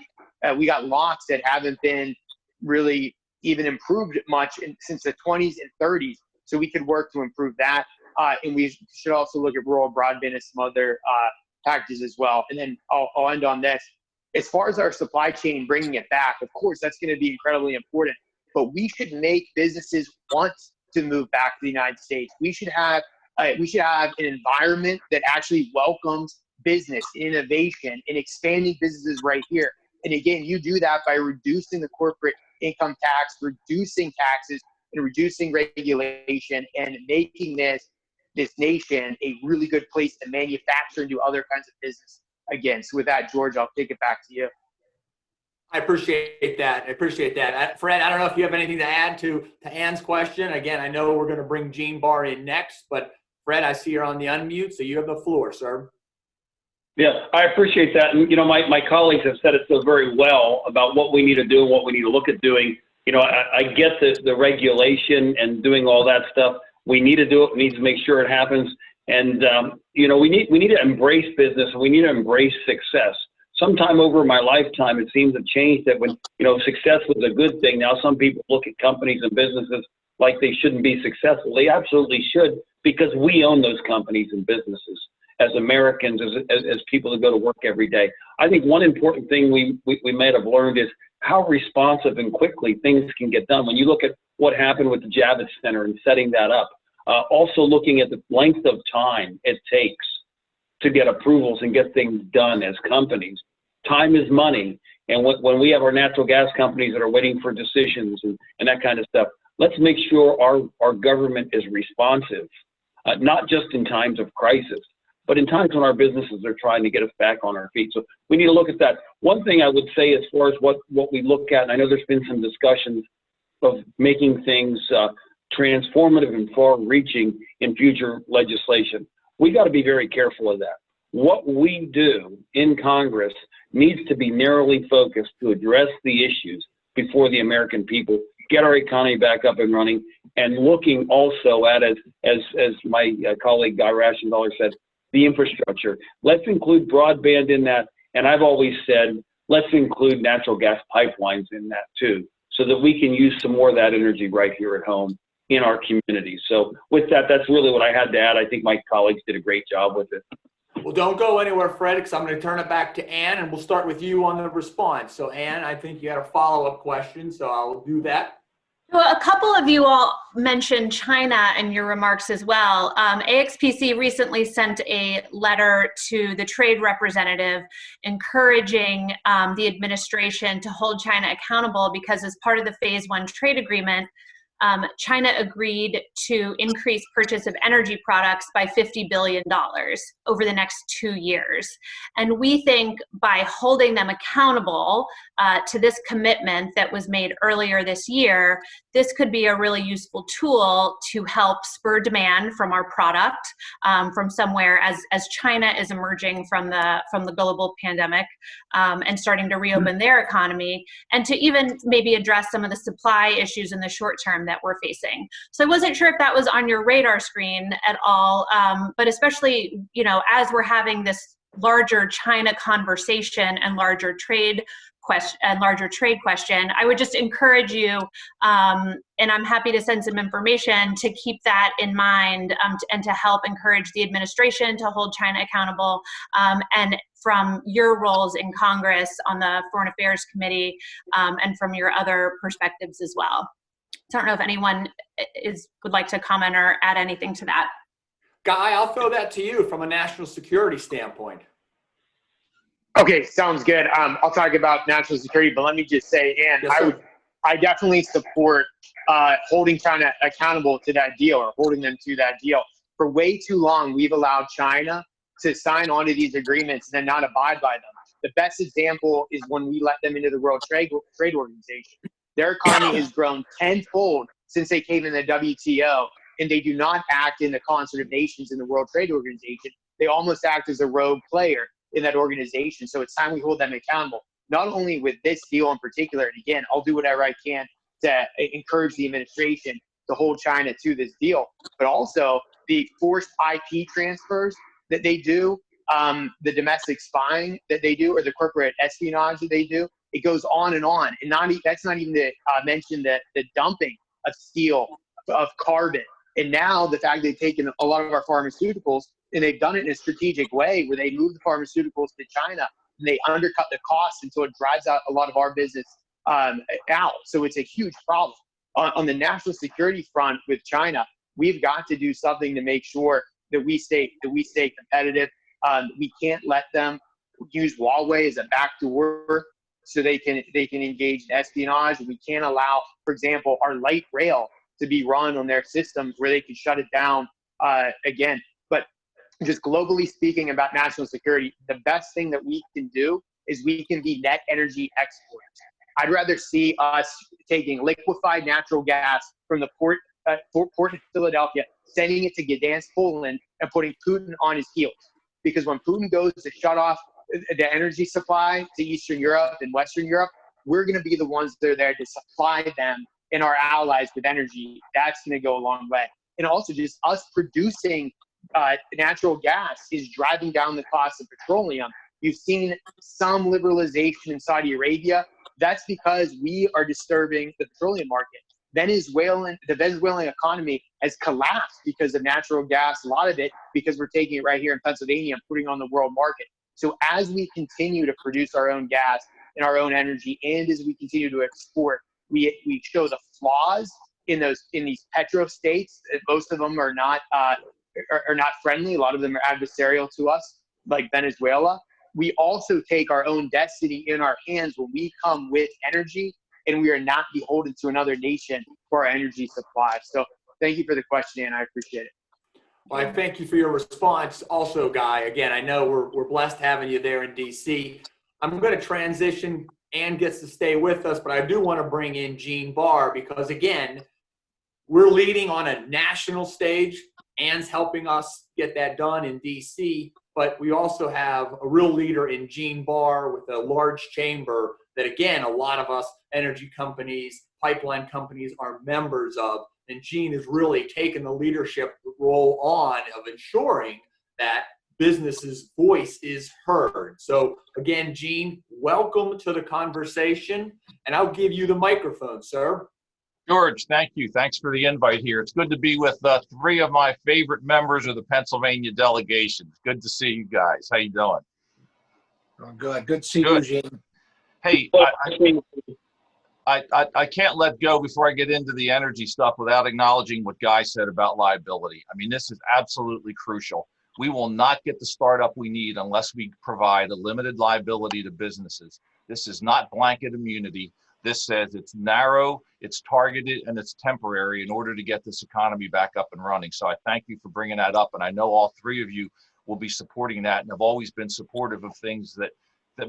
locks that haven't been really even improved much since the 20s and 30s. So we could work to improve that. And we should also look at rural broadband and some other packages as well. And then I'll end on this. As far as our supply chain, bringing it back, of course, that's going to be incredibly important. But we should make businesses want to move back to the United States. We should have an environment that actually welcomes business, innovation, and expanding businesses right here. And again, you do that by reducing the corporate income tax, reducing taxes, and reducing regulation, and making this nation a really good place to manufacture and do other kinds of business. Again, so with that, George, I'll take it back to you. I appreciate that. Fred, I don't know if you have anything to add to Ann's question. Again, I know we're going to bring Gene Barr in next, but Fred, I see you're on the unmute, so you have the floor, sir. Yeah, I appreciate that. And, you know, my colleagues have said it so very well about what we need to do and what we need to look at doing. You know, I get the regulation and doing all that stuff. We need to do it. We need to make sure it happens. And, you know, we need to embrace business, and we need to embrace success. Sometime over my lifetime, it seems to change that when, you know, success was a good thing. Now some people look at companies and businesses like they shouldn't be successful. They absolutely should, because we own those companies and businesses as Americans, as people that go to work every day. I think one important thing we might have learned is how responsive and quickly things can get done. When you look at what happened with the Javits Center and setting that up, also looking at the length of time it takes to get approvals and get things done as companies. Time is money. And when we have our natural gas companies that are waiting for decisions and that kind of stuff, let's make sure our government is responsive, not just in times of crisis, but in times when our businesses are trying to get us back on our feet. So we need to look at that. One thing I would say as far as what we look at, and I know there's been some discussions of making things transformative and far-reaching in future legislation. We got to be very careful of that. What we do in Congress needs to be narrowly focused to address the issues before the American people, get our economy back up and running, and looking also at, as my colleague Guy Reschenthaler said, the infrastructure. Let's include broadband in that, and I've always said, let's include natural gas pipelines in that too, so that we can use some more of that energy right here at home in our community. So with that, that's really what I had to add. I think my colleagues did a great job with it. Well, don't go anywhere, Fred, because I'm going to turn it back to Ann, and we'll start with you on the response. So Ann, I think you had a follow-up question, so I'll do that. Well, a couple of you all mentioned China in your remarks as well. AXPC recently sent a letter to the trade representative encouraging the administration to hold China accountable, because as part of the Phase 1 trade agreement, China agreed to increase purchase of energy products by $50 billion over the next 2 years. And we think by holding them accountable to this commitment that was made earlier this year, this could be a really useful tool to help spur demand from our product from somewhere as China is emerging from the global pandemic and starting to reopen their economy, and to even maybe address some of the supply issues in the short term that we're facing. So I wasn't sure if that was on your radar screen at all, but especially, as we're having this larger China conversation and larger trade question, I would just encourage you, and I'm happy to send some information to keep that in mind, and to help encourage the administration to hold China accountable, and from your roles in Congress on the Foreign Affairs Committee, and from your other perspectives as well. I don't know if anyone would like to comment or add anything to that. Guy, I'll throw that to you from a national security standpoint. Okay, sounds good. I'll talk about national security, but let me just say, Ann, Yes, I definitely support holding China accountable to that deal, or holding them to that deal. For way too long, we've allowed China to sign onto these agreements and then not abide by them. The best example is when we let them into the World Trade Organization. Their economy has grown tenfold since they came in the WTO, and they do not act in the concert of nations in the World Trade Organization. They almost act as a rogue player in that organization. So it's time we hold them accountable, not only with this deal in particular. And again, I'll do whatever I can to encourage the administration to hold China to this deal, but also the forced IP transfers that they do, the domestic spying that they do, or the corporate espionage that they do. It goes on. And that's not even to mention the dumping of steel, of carbon. And now the fact they've taken a lot of our pharmaceuticals, and they've done it in a strategic way where they move the pharmaceuticals to China and they undercut the cost, and so it drives out a lot of our business out. So it's a huge problem. On the national security front with China, we've got to do something to make sure that we stay competitive. We can't let them use Huawei as a backdoor so they can engage in espionage. We can't allow, for example, our light rail to be run on their systems where they can shut it down again. But just globally speaking about national security, the best thing that we can do is we can be net energy exporters. I'd rather see us taking liquefied natural gas from the port in Philadelphia, sending it to Gdansk, Poland, and putting Putin on his heels. Because when Putin goes to shut off the energy supply to Eastern Europe and Western Europe, we're going to be the ones that are there to supply them and our allies with energy. That's going to go a long way. And also just us producing natural gas is driving down the cost of petroleum. You've seen some liberalization in Saudi Arabia. That's because we are disturbing the petroleum market. The Venezuelan economy has collapsed because of natural gas, a lot of it because we're taking it right here in Pennsylvania and putting it on the world market. So as we continue to produce our own gas and our own energy, and as we continue to export, we show the flaws in these petro states. Most of them are not friendly. A lot of them are adversarial to us, like Venezuela. We also take our own destiny in our hands when we come with energy, and we are not beholden to another nation for our energy supply. So thank you for the question, Ann. I appreciate it. Well, I thank you for your response also, Guy. Again, I know we're blessed having you there in DC. I'm going to transition. Ann gets to stay with us, but I do want to bring in Gene Barr because, again, we're leading on a national stage. Ann's helping us get that done in DC, but we also have a real leader in Gene Barr with a large chamber that, again, a lot of us energy companies, pipeline companies are members of. And Gene has really taken the leadership role on of ensuring that business's voice is heard. So again, Gene, welcome to the conversation, and I'll give you the microphone, sir. George, thank you. Thanks for the invite here. It's good to be with three of my favorite members of the Pennsylvania delegation. It's good to see you guys. How you doing? Oh, good. Good to see you, Gene. Hey, I can't let go before I get into the energy stuff without acknowledging what Guy said about liability. I mean, this is absolutely crucial. We will not get the startup we need unless we provide a limited liability to businesses. This is not blanket immunity. This says it's narrow, it's targeted, and it's temporary in order to get this economy back up and running. So I thank you for bringing that up. And I know all three of you will be supporting that and have always been supportive of things that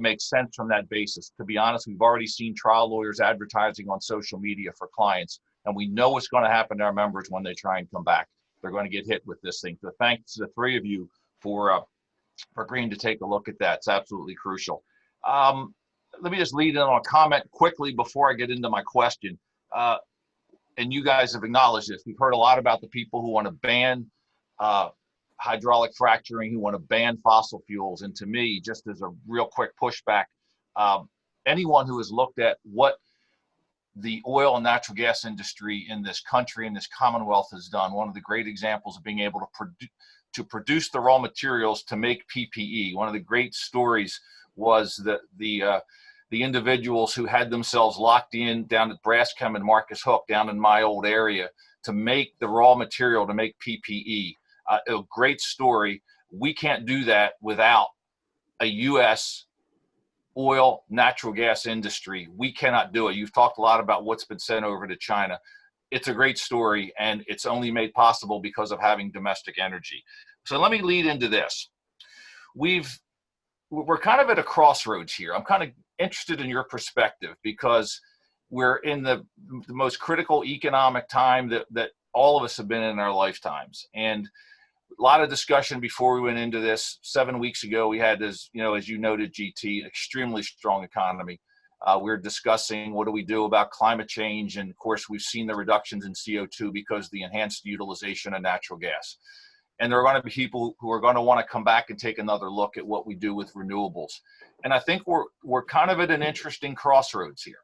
make sense from that basis. To be honest, we've already seen trial lawyers advertising on social media for clients, and we know what's going to happen to our members when they try and come back. They're going to get hit with this thing. So thanks to the three of you for agreeing to take a look at that. It's absolutely crucial. Let me just lead in on a comment quickly before I get into my question. And you guys have acknowledged this. We've heard a lot about the people who want to ban hydraulic fracturing, who want to ban fossil fuels. And to me, just as a real quick pushback, anyone who has looked at what the oil and natural gas industry in this country, in this Commonwealth has done, one of the great examples of being able to produce the raw materials to make PPE. One of the great stories was that the individuals who had themselves locked in down at Braskem and Marcus Hook down in my old area to make the raw material to make PPE. A great story. We can't do that without a U.S. oil, natural gas industry. We cannot do it. You've talked a lot about what's been sent over to China. It's a great story, and it's only made possible because of having domestic energy. So let me lead into this. We're kind of at a crossroads here. I'm kind of interested in your perspective because we're in the most critical economic time that all of us have been in our lifetimes. And a lot of discussion before we went into this. 7 weeks ago, we had this, as you noted, GT, extremely strong economy. We're discussing what do we do about climate change. And of course, we've seen the reductions in CO2 because of the enhanced utilization of natural gas. And there are going to be people who are going to want to come back and take another look at what we do with renewables. And I think we're kind of at an interesting crossroads here.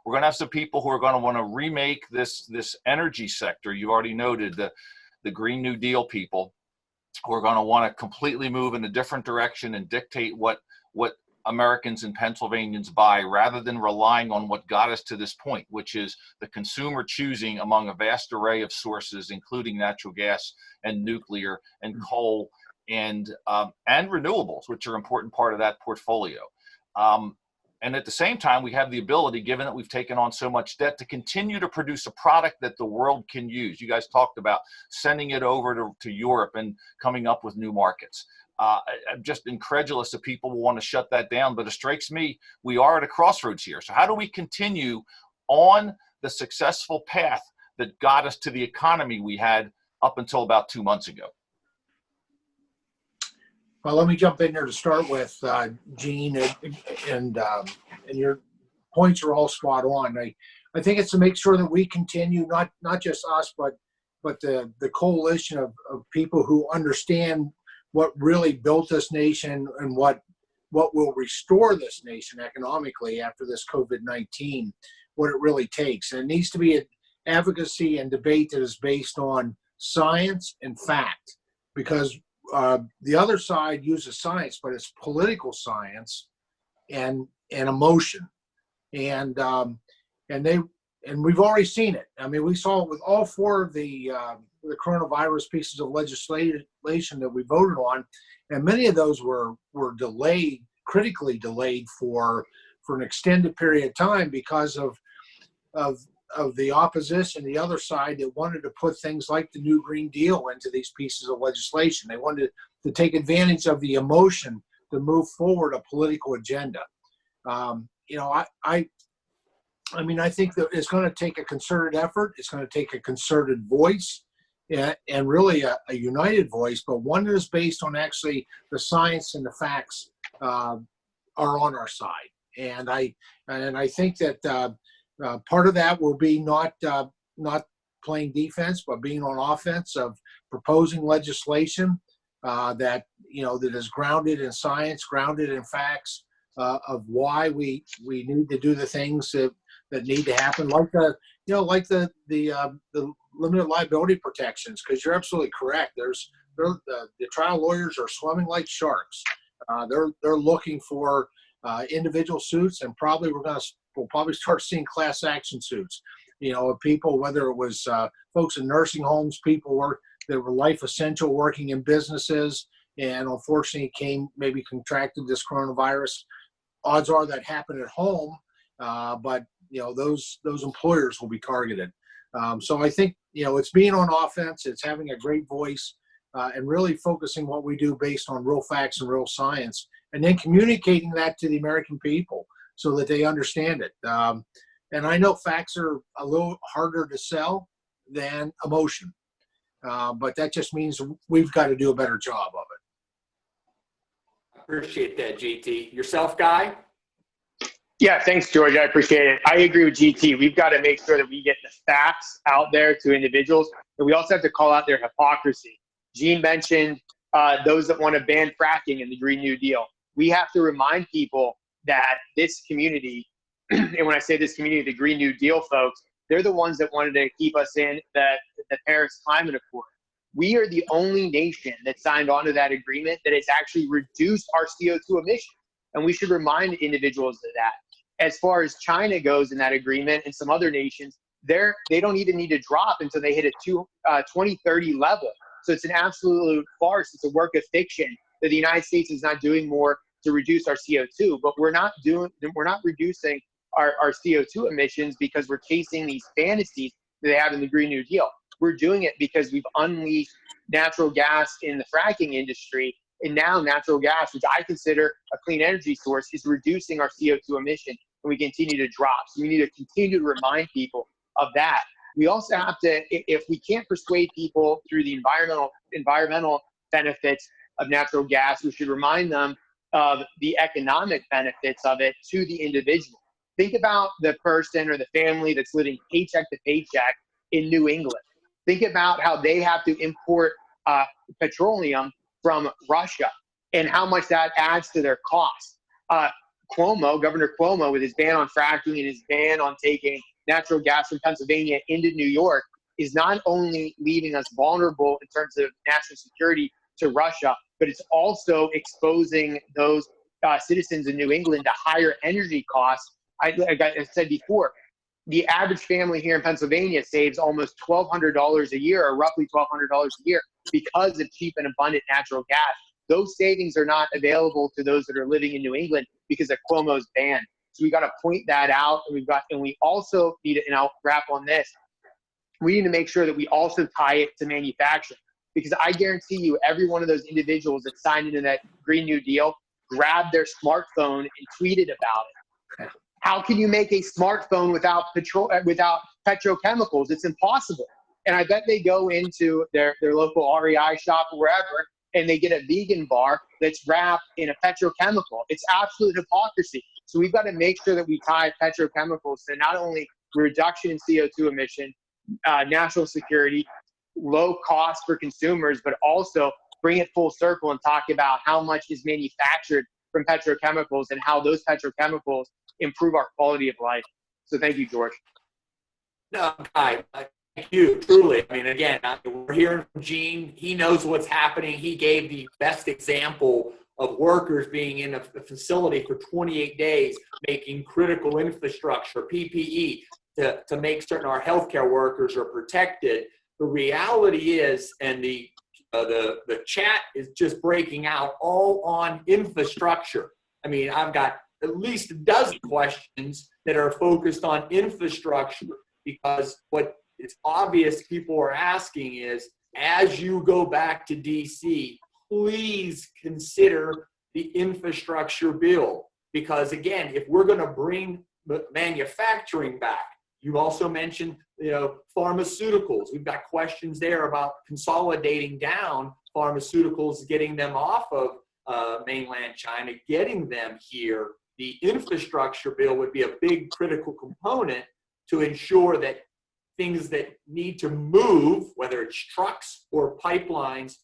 We're going to have some people who are going to want to remake this energy sector. You already noted the Green New Deal people who are going to want to completely move in a different direction and dictate what Americans and Pennsylvanians buy rather than relying on what got us to this point, which is the consumer choosing among a vast array of sources, including natural gas and nuclear and coal and renewables, which are an important part of that portfolio. And at the same time, we have the ability, given that we've taken on so much debt, to continue to produce a product that the world can use. You guys talked about sending it over to Europe and coming up with new markets. I'm just incredulous that people will want to shut that down, but it strikes me we are at a crossroads here. So how do we continue on the successful path that got us to the economy we had up until about 2 months ago? Well, let me jump in there to start with, Gene, and your points are all spot on. I think it's to make sure that we continue, not just us, but the coalition of people who understand what really built this nation and what will restore this nation economically after this COVID-19, what it really takes. And it needs to be an advocacy and debate that is based on science and fact, because the other side uses science, but it's political science and emotion, and we've already seen it. I mean, we saw it with all four of the coronavirus pieces of legislation that we voted on, and many of those were delayed, critically delayed for an extended period of time because of of the opposition, the other side, that wanted to put things like the new Green Deal into these pieces of legislation. They wanted to take advantage of the emotion to move forward a political agenda. I mean, I think that it's going to take a concerted effort. It's going to take a concerted voice, and really a united voice, but one that is based on actually the science and the facts are on our side. And I think that part of that will be not playing defense, but being on offense, of proposing legislation that is grounded in science, grounded in facts, of why we need to do the things that need to happen, like the limited liability protections. Because you're absolutely correct. The trial lawyers are swimming like sharks. They're looking for individual suits, and we'll probably start seeing class action suits. Of people, whether it was folks in nursing homes, people that were life essential, working in businesses, and unfortunately maybe contracted this coronavirus. Odds are that happened at home, but those employers will be targeted. So I think it's being on offense, it's having a great voice, and really focusing what we do based on real facts and real science, and then communicating that to the American people so that they understand it. And I know facts are a little harder to sell than emotion, but that just means we've got to do a better job of it. Appreciate that, GT. Yourself, Guy? Yeah, thanks, George. I appreciate it. I agree with GT. We've got to make sure that we get the facts out there to individuals, and we also have to call out their hypocrisy. Gene mentioned those that want to ban fracking in the Green New Deal. We have to remind people that this community, and when I say this community, the Green New Deal folks, they're the ones that wanted to keep us in the Paris Climate Accord. We are the only nation that signed on to that agreement that has actually reduced our CO2 emissions. And we should remind individuals of that. As far as China goes in that agreement and some other nations, they don't even need to drop until they hit a 2030 level. So it's an absolute farce. It's a work of fiction that the United States is not doing more to reduce our CO2, but we're not reducing our CO2 emissions because we're chasing these fantasies that they have in the Green New Deal. We're doing it because we've unleashed natural gas in the fracking industry, and now natural gas, which I consider a clean energy source, is reducing our CO2 emission, and we continue to drop. So we need to continue to remind people of that. We also have to, if we can't persuade people through the environmental benefits of natural gas, we should remind them of the economic benefits of it to the individual. Think about the person or the family that's living paycheck to paycheck in New England. Think about how they have to import petroleum from Russia and how much that adds to their costs. Governor Cuomo, with his ban on fracking and his ban on taking natural gas from Pennsylvania into New York, is not only leaving us vulnerable in terms of national security to Russia, but it's also exposing those citizens in New England to higher energy costs. Like I said before, the average family here in Pennsylvania saves almost $1,200 a year, or roughly $1,200 a year, because of cheap and abundant natural gas. Those savings are not available to those that are living in New England because of Cuomo's ban. So we got to point that out, and we also need to, and I'll wrap on this, we need to make sure that we also tie it to manufacturing, because I guarantee you every one of those individuals that signed into that Green New Deal grabbed their smartphone and tweeted about it. How can you make a smartphone without petrochemicals? It's impossible. And I bet they go into their local REI shop or wherever, and they get a vegan bar that's wrapped in a petrochemical. It's absolute hypocrisy. So we've got to make sure that we tie petrochemicals to not only reduction in CO2 emission, national security, low cost for consumers, but also bring it full circle and talk about how much is manufactured from petrochemicals and how those petrochemicals improve our quality of life. So thank you, George. No, Guy, thank you, truly. I mean, again, we're hearing from Gene. He knows what's happening. He gave the best example of workers being in a facility for 28 days, making critical infrastructure, PPE, to make certain our healthcare workers are protected. The reality is, and the chat is just breaking out all on infrastructure. I mean, I've got at least a dozen questions that are focused on infrastructure. because what it's obvious people are asking is, as you go back to DC, please consider the infrastructure bill. Because again, if we're going to bring manufacturing back, you also mentioned, pharmaceuticals. We've got questions there about consolidating down pharmaceuticals, getting them off of mainland China, getting them here. The infrastructure bill would be a big critical component to ensure that things that need to move, whether it's trucks or pipelines,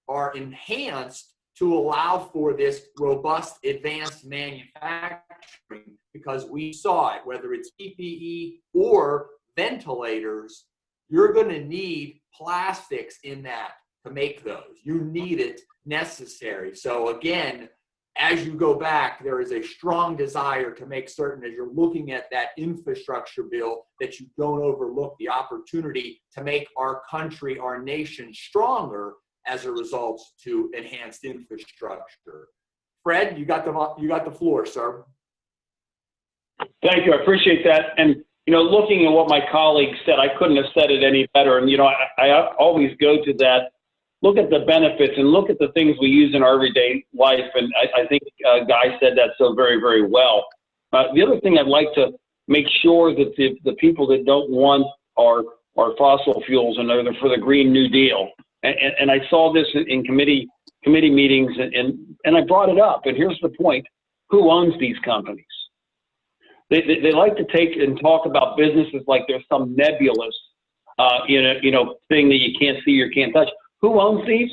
are enhanced to allow for this robust advanced manufacturing, because we saw it, whether it's PPE or ventilators, you're going to need plastics in that to make those. You need it necessary. So again, as you go back, there is a strong desire to make certain, as you're looking at that infrastructure bill, that you don't overlook the opportunity to make our country, our nation stronger as a result to enhanced infrastructure. Fred, you got the floor, sir. Thank you. I appreciate that. And, looking at what my colleague said, I couldn't have said it any better. And, I always go to that, look at the benefits and look at the things we use in our everyday life. And I think Guy said that so very, very well. The other thing I'd like to make sure that the people that don't want our fossil fuels and are for the Green New Deal, and I saw this in committee meetings, and I brought it up. And here's the point: who owns these companies? They like to take and talk about businesses like there's some nebulous, thing that you can't see or can't touch. Who owns these?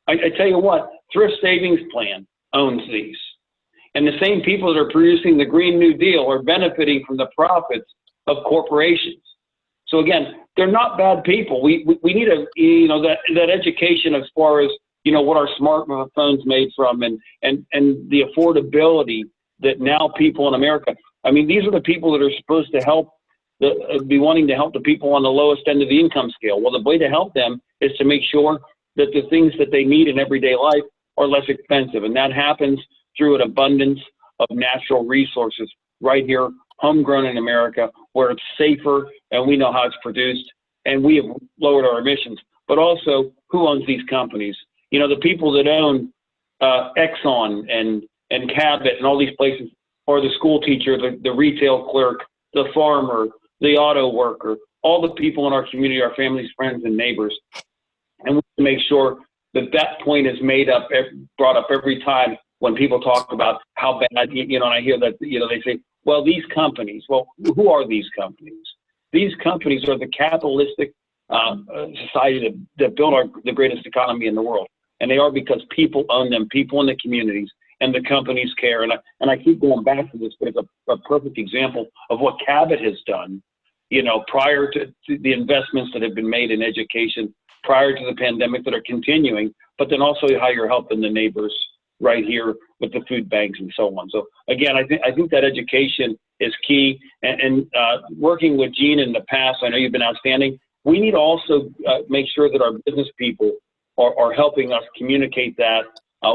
I tell you what, Thrift Savings Plan owns these. And the same people that are producing the Green New Deal are benefiting from the profits of corporations. So again, they're not bad people. We need that education as far as, what our smartphones made from and the affordability that now people in America, these are the people that are supposed to help be wanting to help the people on the lowest end of the income scale. Well, the way to help them is to make sure that the things that they need in everyday life are less expensive. And that happens through an abundance of natural resources right here, homegrown in America, where it's safer and we know how it's produced and we have lowered our emissions. But also, who owns these companies? The people that own Exxon and Cabot and all these places, or the school teacher, the retail clerk, the farmer, the auto worker, all the people in our community, our families, friends, and neighbors. And we have to make sure that point is brought up every time when people talk about how bad, and I hear that, they say, well, these companies, well, who are these companies? These companies are the capitalistic society that built the greatest economy in the world. And they are because people own them, people in the communities, and the companies care. And I keep going back to this, but it's a perfect example of what Cabot has done, prior to the investments that have been made in education, prior to the pandemic that are continuing, but then also how you're helping the neighbors right here with the food banks and so on. So again, I think that education is key. And working with Gene in the past, I know you've been outstanding. We need to also make sure that our business people are helping us communicate that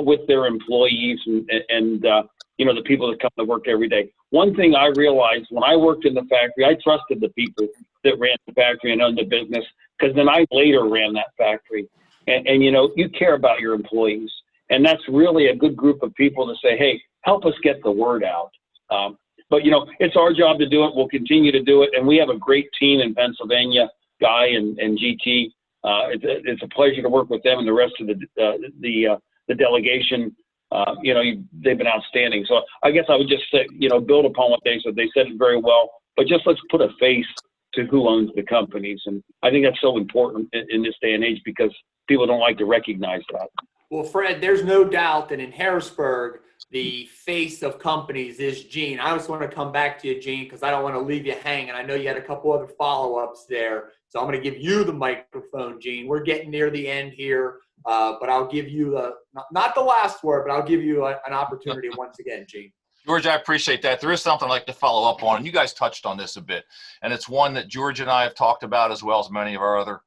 with their employees and the people that come to work every day. One thing I realized when I worked in the factory, I trusted the people that ran the factory and owned the business, because then I later ran that factory. And you care about your employees. And that's really a good group of people to say, hey, help us get the word out. But it's our job to do it. We'll continue to do it. And we have a great team in Pennsylvania, Guy and GT. It's a pleasure to work with them and the rest of the delegation. They've been outstanding. So I guess I would just say, build upon what they said. They said it very well, but just let's put a face to who owns the companies. And I think that's so important in this day and age, because people don't like to recognize that. Well, Fred, there's no doubt that in Harrisburg, the face of companies is Gene. I just want to come back to you, Gene, because I don't want to leave you hanging. I know you had a couple other follow-ups there. So I'm going to give you the microphone, Gene. We're getting near the end here, but I'll give you not the last word, but I'll give you an opportunity once again, Gene. George, I appreciate that. There is something I'd like to follow up on, and you guys touched on this a bit, and it's one that George and I have talked about, as well as many of our other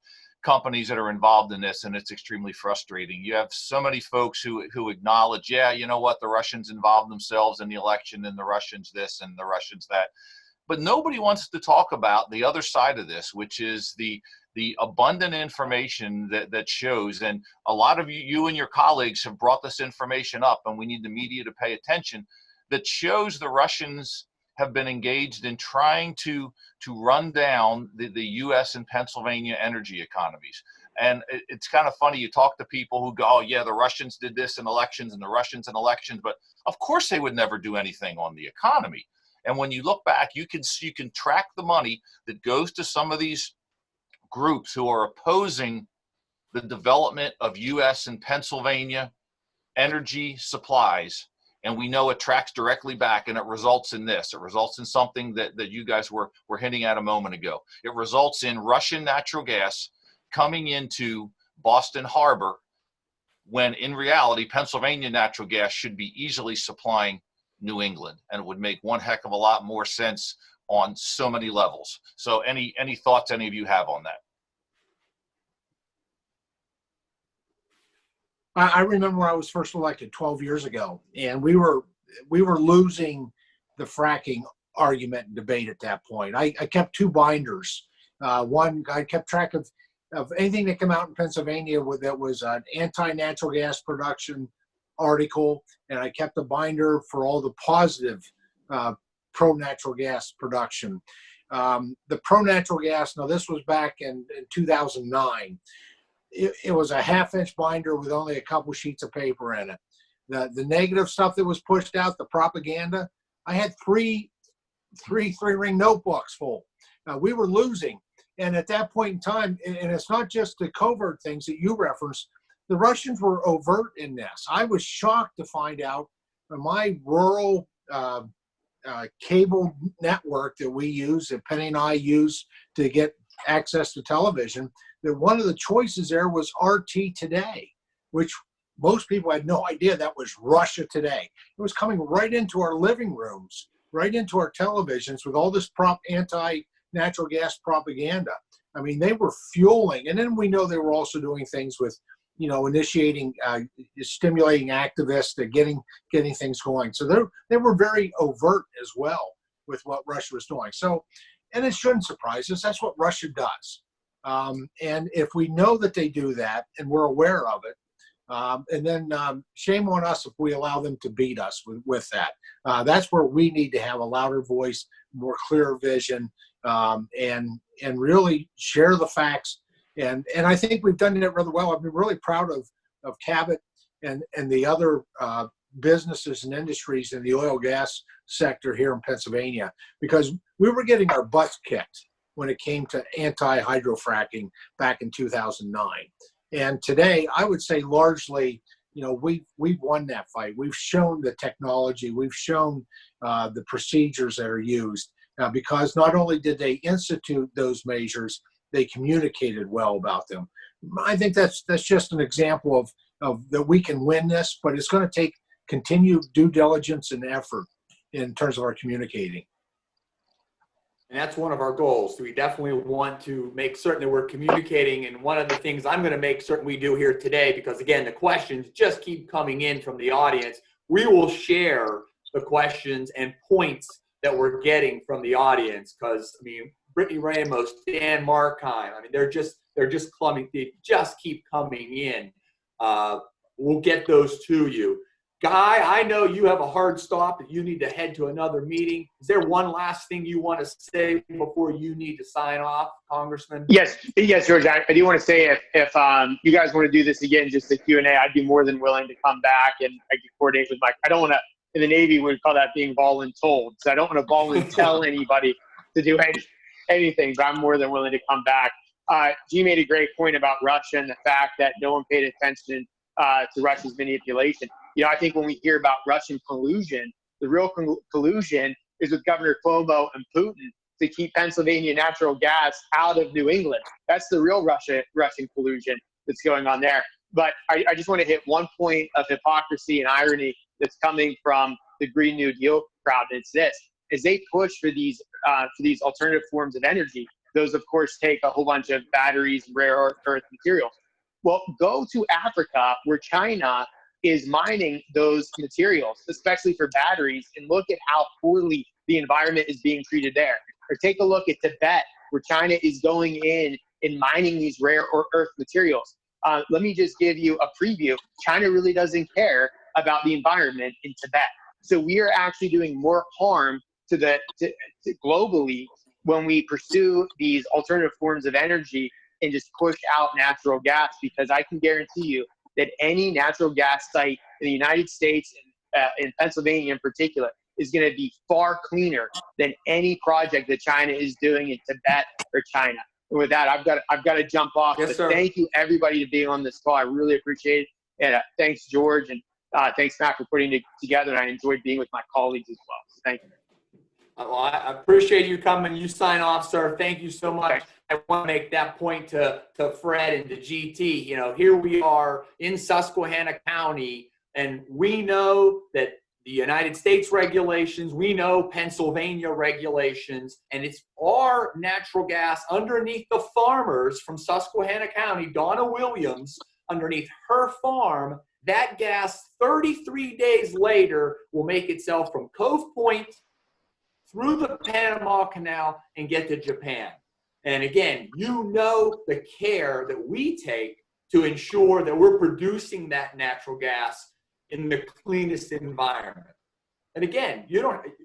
companies that are involved in this, and it's extremely frustrating. You have so many folks who acknowledge, yeah, you know what, the Russians involved themselves in the election, and the Russians this and the Russians that. But nobody wants to talk about the other side of this, which is the abundant information that shows, and a lot of you and your colleagues have brought this information up, and we need the media to pay attention, that shows the Russians have been engaged in trying to run down the U.S. and Pennsylvania energy economies. And it's kind of funny, you talk to people who go, oh yeah, the Russians did this in elections and the Russians in elections, but of course they would never do anything on the economy. And when you look back, you can track the money that goes to some of these groups who are opposing the development of U.S. and Pennsylvania energy supplies. And we know it tracks directly back, and it results in this. It results in something that you guys were hinting at a moment ago. It results in Russian natural gas coming into Boston Harbor, when in reality, Pennsylvania natural gas should be easily supplying New England, and it would make one heck of a lot more sense on so many levels. So any thoughts any of you have on that? I remember when I was first elected 12 years ago, and we were losing the fracking argument and debate at that point. I kept two binders. One, I kept track of anything that came out in Pennsylvania that was an anti-natural gas production article, and I kept a binder for all the positive pro-natural gas production. The pro-natural gas, now this was back in 2009. It was a half-inch binder with only a couple sheets of paper in it. The negative stuff that was pushed out, the propaganda, I had three ring notebooks full. We were losing. And at that point in time, and it's not just the covert things that you referenced, the Russians were overt in this. I was shocked to find out in my rural cable network that we use, that Penny and I use to get access to television, that one of the choices there was RT Today, which most people had no idea that was Russia Today. It was coming right into our living rooms, right into our televisions with all this anti-natural gas propaganda. I mean, they were fueling, and then we know they were also doing things with, initiating, stimulating activists to getting things going. So they were very overt as well with what Russia was doing. So, and it shouldn't surprise us. That's what Russia does. And if we know that they do that and we're aware of it, and then shame on us if we allow them to beat us with that. That's where we need to have a louder voice, more clear vision, and really share the facts. And I think we've done it rather well. I've been really proud of Cabot and the other businesses and industries in the oil gas sector here in Pennsylvania, because we were getting our butts kicked when it came to anti-hydrofracking back in 2009. And today, I would say largely, we've won that fight. We've shown the technology, we've shown the procedures that are used, because not only did they institute those measures, they communicated well about them. I think that's just an example of that we can win this, but it's going to take continued due diligence and effort in terms of our communicating. And that's one of our goals. We definitely want to make certain that we're communicating. And one of the things I'm going to make certain we do here today, because again, the questions just keep coming in from the audience, we will share the questions and points that we're getting from the audience. Because, Brittany Ramos, Dan Markheim, they're just coming, they just keep coming in. We'll get those to you. Guy, I know you have a hard stop that you need to head to another meeting. Is there one last thing you want to say before you need to sign off, Congressman? Yes, George. I do want to say if you guys want to do this again, just a Q&A, I'd be more than willing to come back and I can coordinate with Mike. I don't want to, in the Navy, we would call that being voluntold. So I don't want to volunteer anybody to do anything, but I'm more than willing to come back. G made a great point about Russia and the fact that no one paid attention to Russia's manipulation. I think when we hear about Russian collusion, the real collusion is with Governor Cuomo and Putin to keep Pennsylvania natural gas out of New England. That's the real Russian collusion that's going on there. But I just want to hit one point of hypocrisy and irony that's coming from the Green New Deal crowd. And it's this: as they push for these alternative forms of energy, those of course take a whole bunch of batteries, rare earth materials. Well, go to Africa where China is mining those materials, especially for batteries, and look at how poorly the environment is being treated there. Or take a look at Tibet, where China is going in and mining these rare earth materials. Let me just give you a preview. China really doesn't care about the environment in Tibet. So we are actually doing more harm to globally when we pursue these alternative forms of energy and just push out natural gas, because I can guarantee you that any natural gas site in the United States, in Pennsylvania in particular, is going to be far cleaner than any project that China is doing in Tibet or China. And with that, I've got to jump off. Yes, but sir. Thank you, everybody, to being on this call. I really appreciate it. And thanks, George, and thanks, Matt, for putting it together. And I enjoyed being with my colleagues as well. So thank you. Well, I appreciate you coming. You sign off, sir. Thank you so much. Okay. I want to make that point to Fred and to GT. You know, here we are in Susquehanna County, and we know that the United States regulations, we know Pennsylvania regulations, and it's our natural gas underneath the farmers from Susquehanna County, Donna Williams, underneath her farm. That gas 33 days later will make itself from Cove Point through the Panama Canal and get to Japan. And again, you know the care that we take to ensure that we're producing that natural gas in the cleanest environment. And again,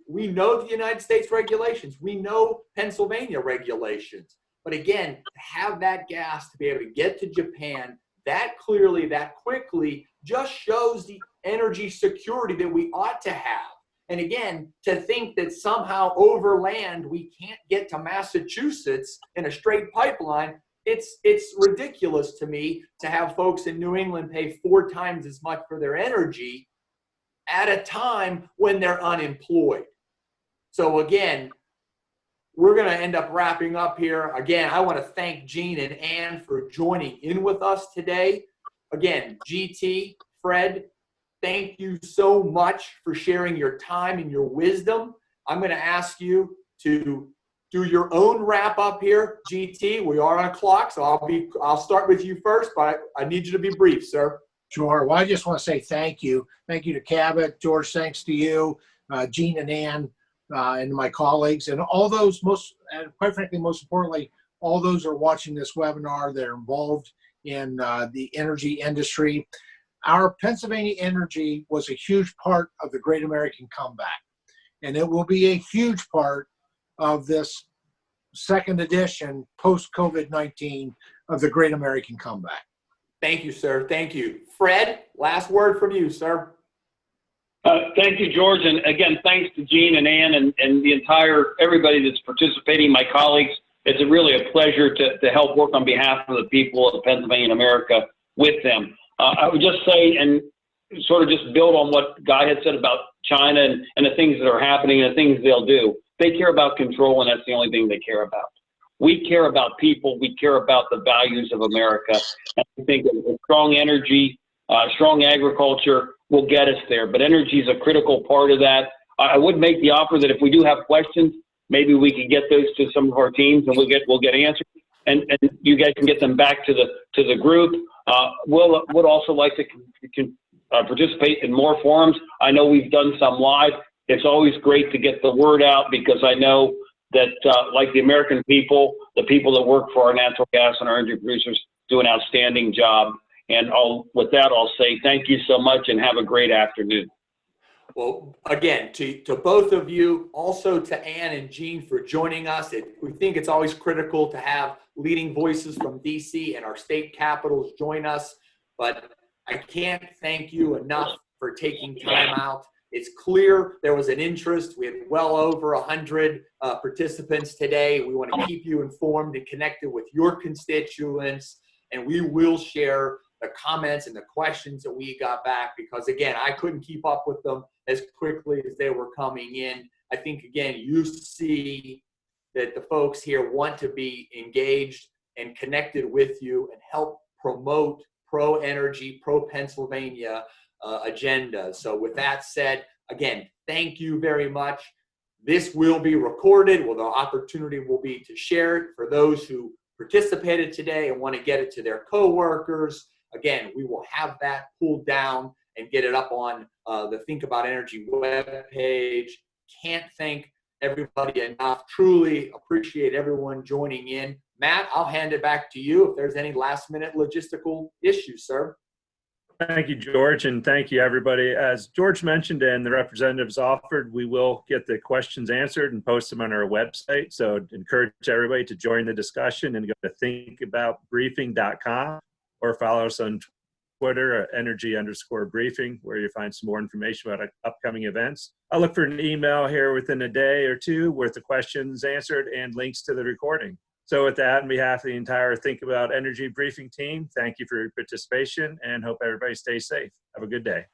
we know the United States regulations, we know Pennsylvania regulations, but again, to have that gas to be able to get to Japan that clearly, that quickly, just shows the energy security that we ought to have. And again, to think that somehow overland we can't get to Massachusetts in a straight pipeline, it's ridiculous to me to have folks in New England pay 4 times as much for their energy at a time when they're unemployed. So again, we're going to end up wrapping up here. Again, I want to thank Gene and Ann for joining in with us today. Again, GT, Fred, thank you so much for sharing your time and your wisdom. I'm going to ask you to do your own wrap up here. GT, we are on a clock, so I'll start with you first, but I need you to be brief, sir. Sure. Well, I just want to say thank you. Thank you to Cabot. George, thanks to you, Gene and Ann, and my colleagues, and all those quite frankly, most importantly, all those who are watching this webinar that are involved in the energy industry. Our Pennsylvania energy was a huge part of the Great American Comeback, and it will be a huge part of this second edition post-COVID-19 of the Great American Comeback. Thank you, sir. Thank you. Fred, last word from you, sir. Thank you, George. And again, thanks to Gene and Ann and the entire, everybody that's participating, my colleagues. It's really a pleasure to help work on behalf of the people of Pennsylvania and America with them. I would just say, and sort of just build on what Guy had said about China and the things that are happening and the things they'll do. They care about control, and that's the only thing they care about. We care about people. We care about the values of America. And I think a strong energy, strong agriculture will get us there. But energy is a critical part of that. I would make the offer that if we do have questions, maybe we could get those to some of our teams, and we'll get answers, and you guys can get them back to the group. Would also like to participate in more forums. I know we've done some live. It's always great to get the word out, because I know that like the American people, the people that work for our natural gas and our energy producers do an outstanding job. And with that, I'll say thank you so much and have a great afternoon. Well, again, to both of you, also to Ann and Gene for joining us. We think it's always critical to have leading voices from DC and our state capitals join us, but I can't thank you enough for taking time out. It's clear there was an interest. We had well over 100 participants today. We want to keep you informed and connected with your constituents, and we will share the comments and the questions that we got back, because again, I couldn't keep up with them as quickly as they were coming in. I think, again, you see that the folks here want to be engaged and connected with you and help promote pro-energy, pro-Pennsylvania agenda. So with that said, again, thank you very much. This will be recorded. Well, the opportunity will be to share it for those who participated today and want to get it to their coworkers. Again, we will have that pulled down and get it up on the Think About Energy webpage. Can't thank everybody enough. Truly appreciate everyone joining in. Matt, I'll hand it back to you if there's any last-minute logistical issues, sir. Thank you, George, and thank you, everybody. As George mentioned and the representatives offered, we will get the questions answered and post them on our website. So I'd encourage everybody to join the discussion and go to thinkaboutbriefing.com or follow us on Twitter at energy_briefing, where you find some more information about upcoming events. I'll look for an email here within a day or two with the questions answered and links to the recording. So with that, on behalf of the entire Think About Energy briefing team, thank you for your participation and hope everybody stays safe. Have a good day.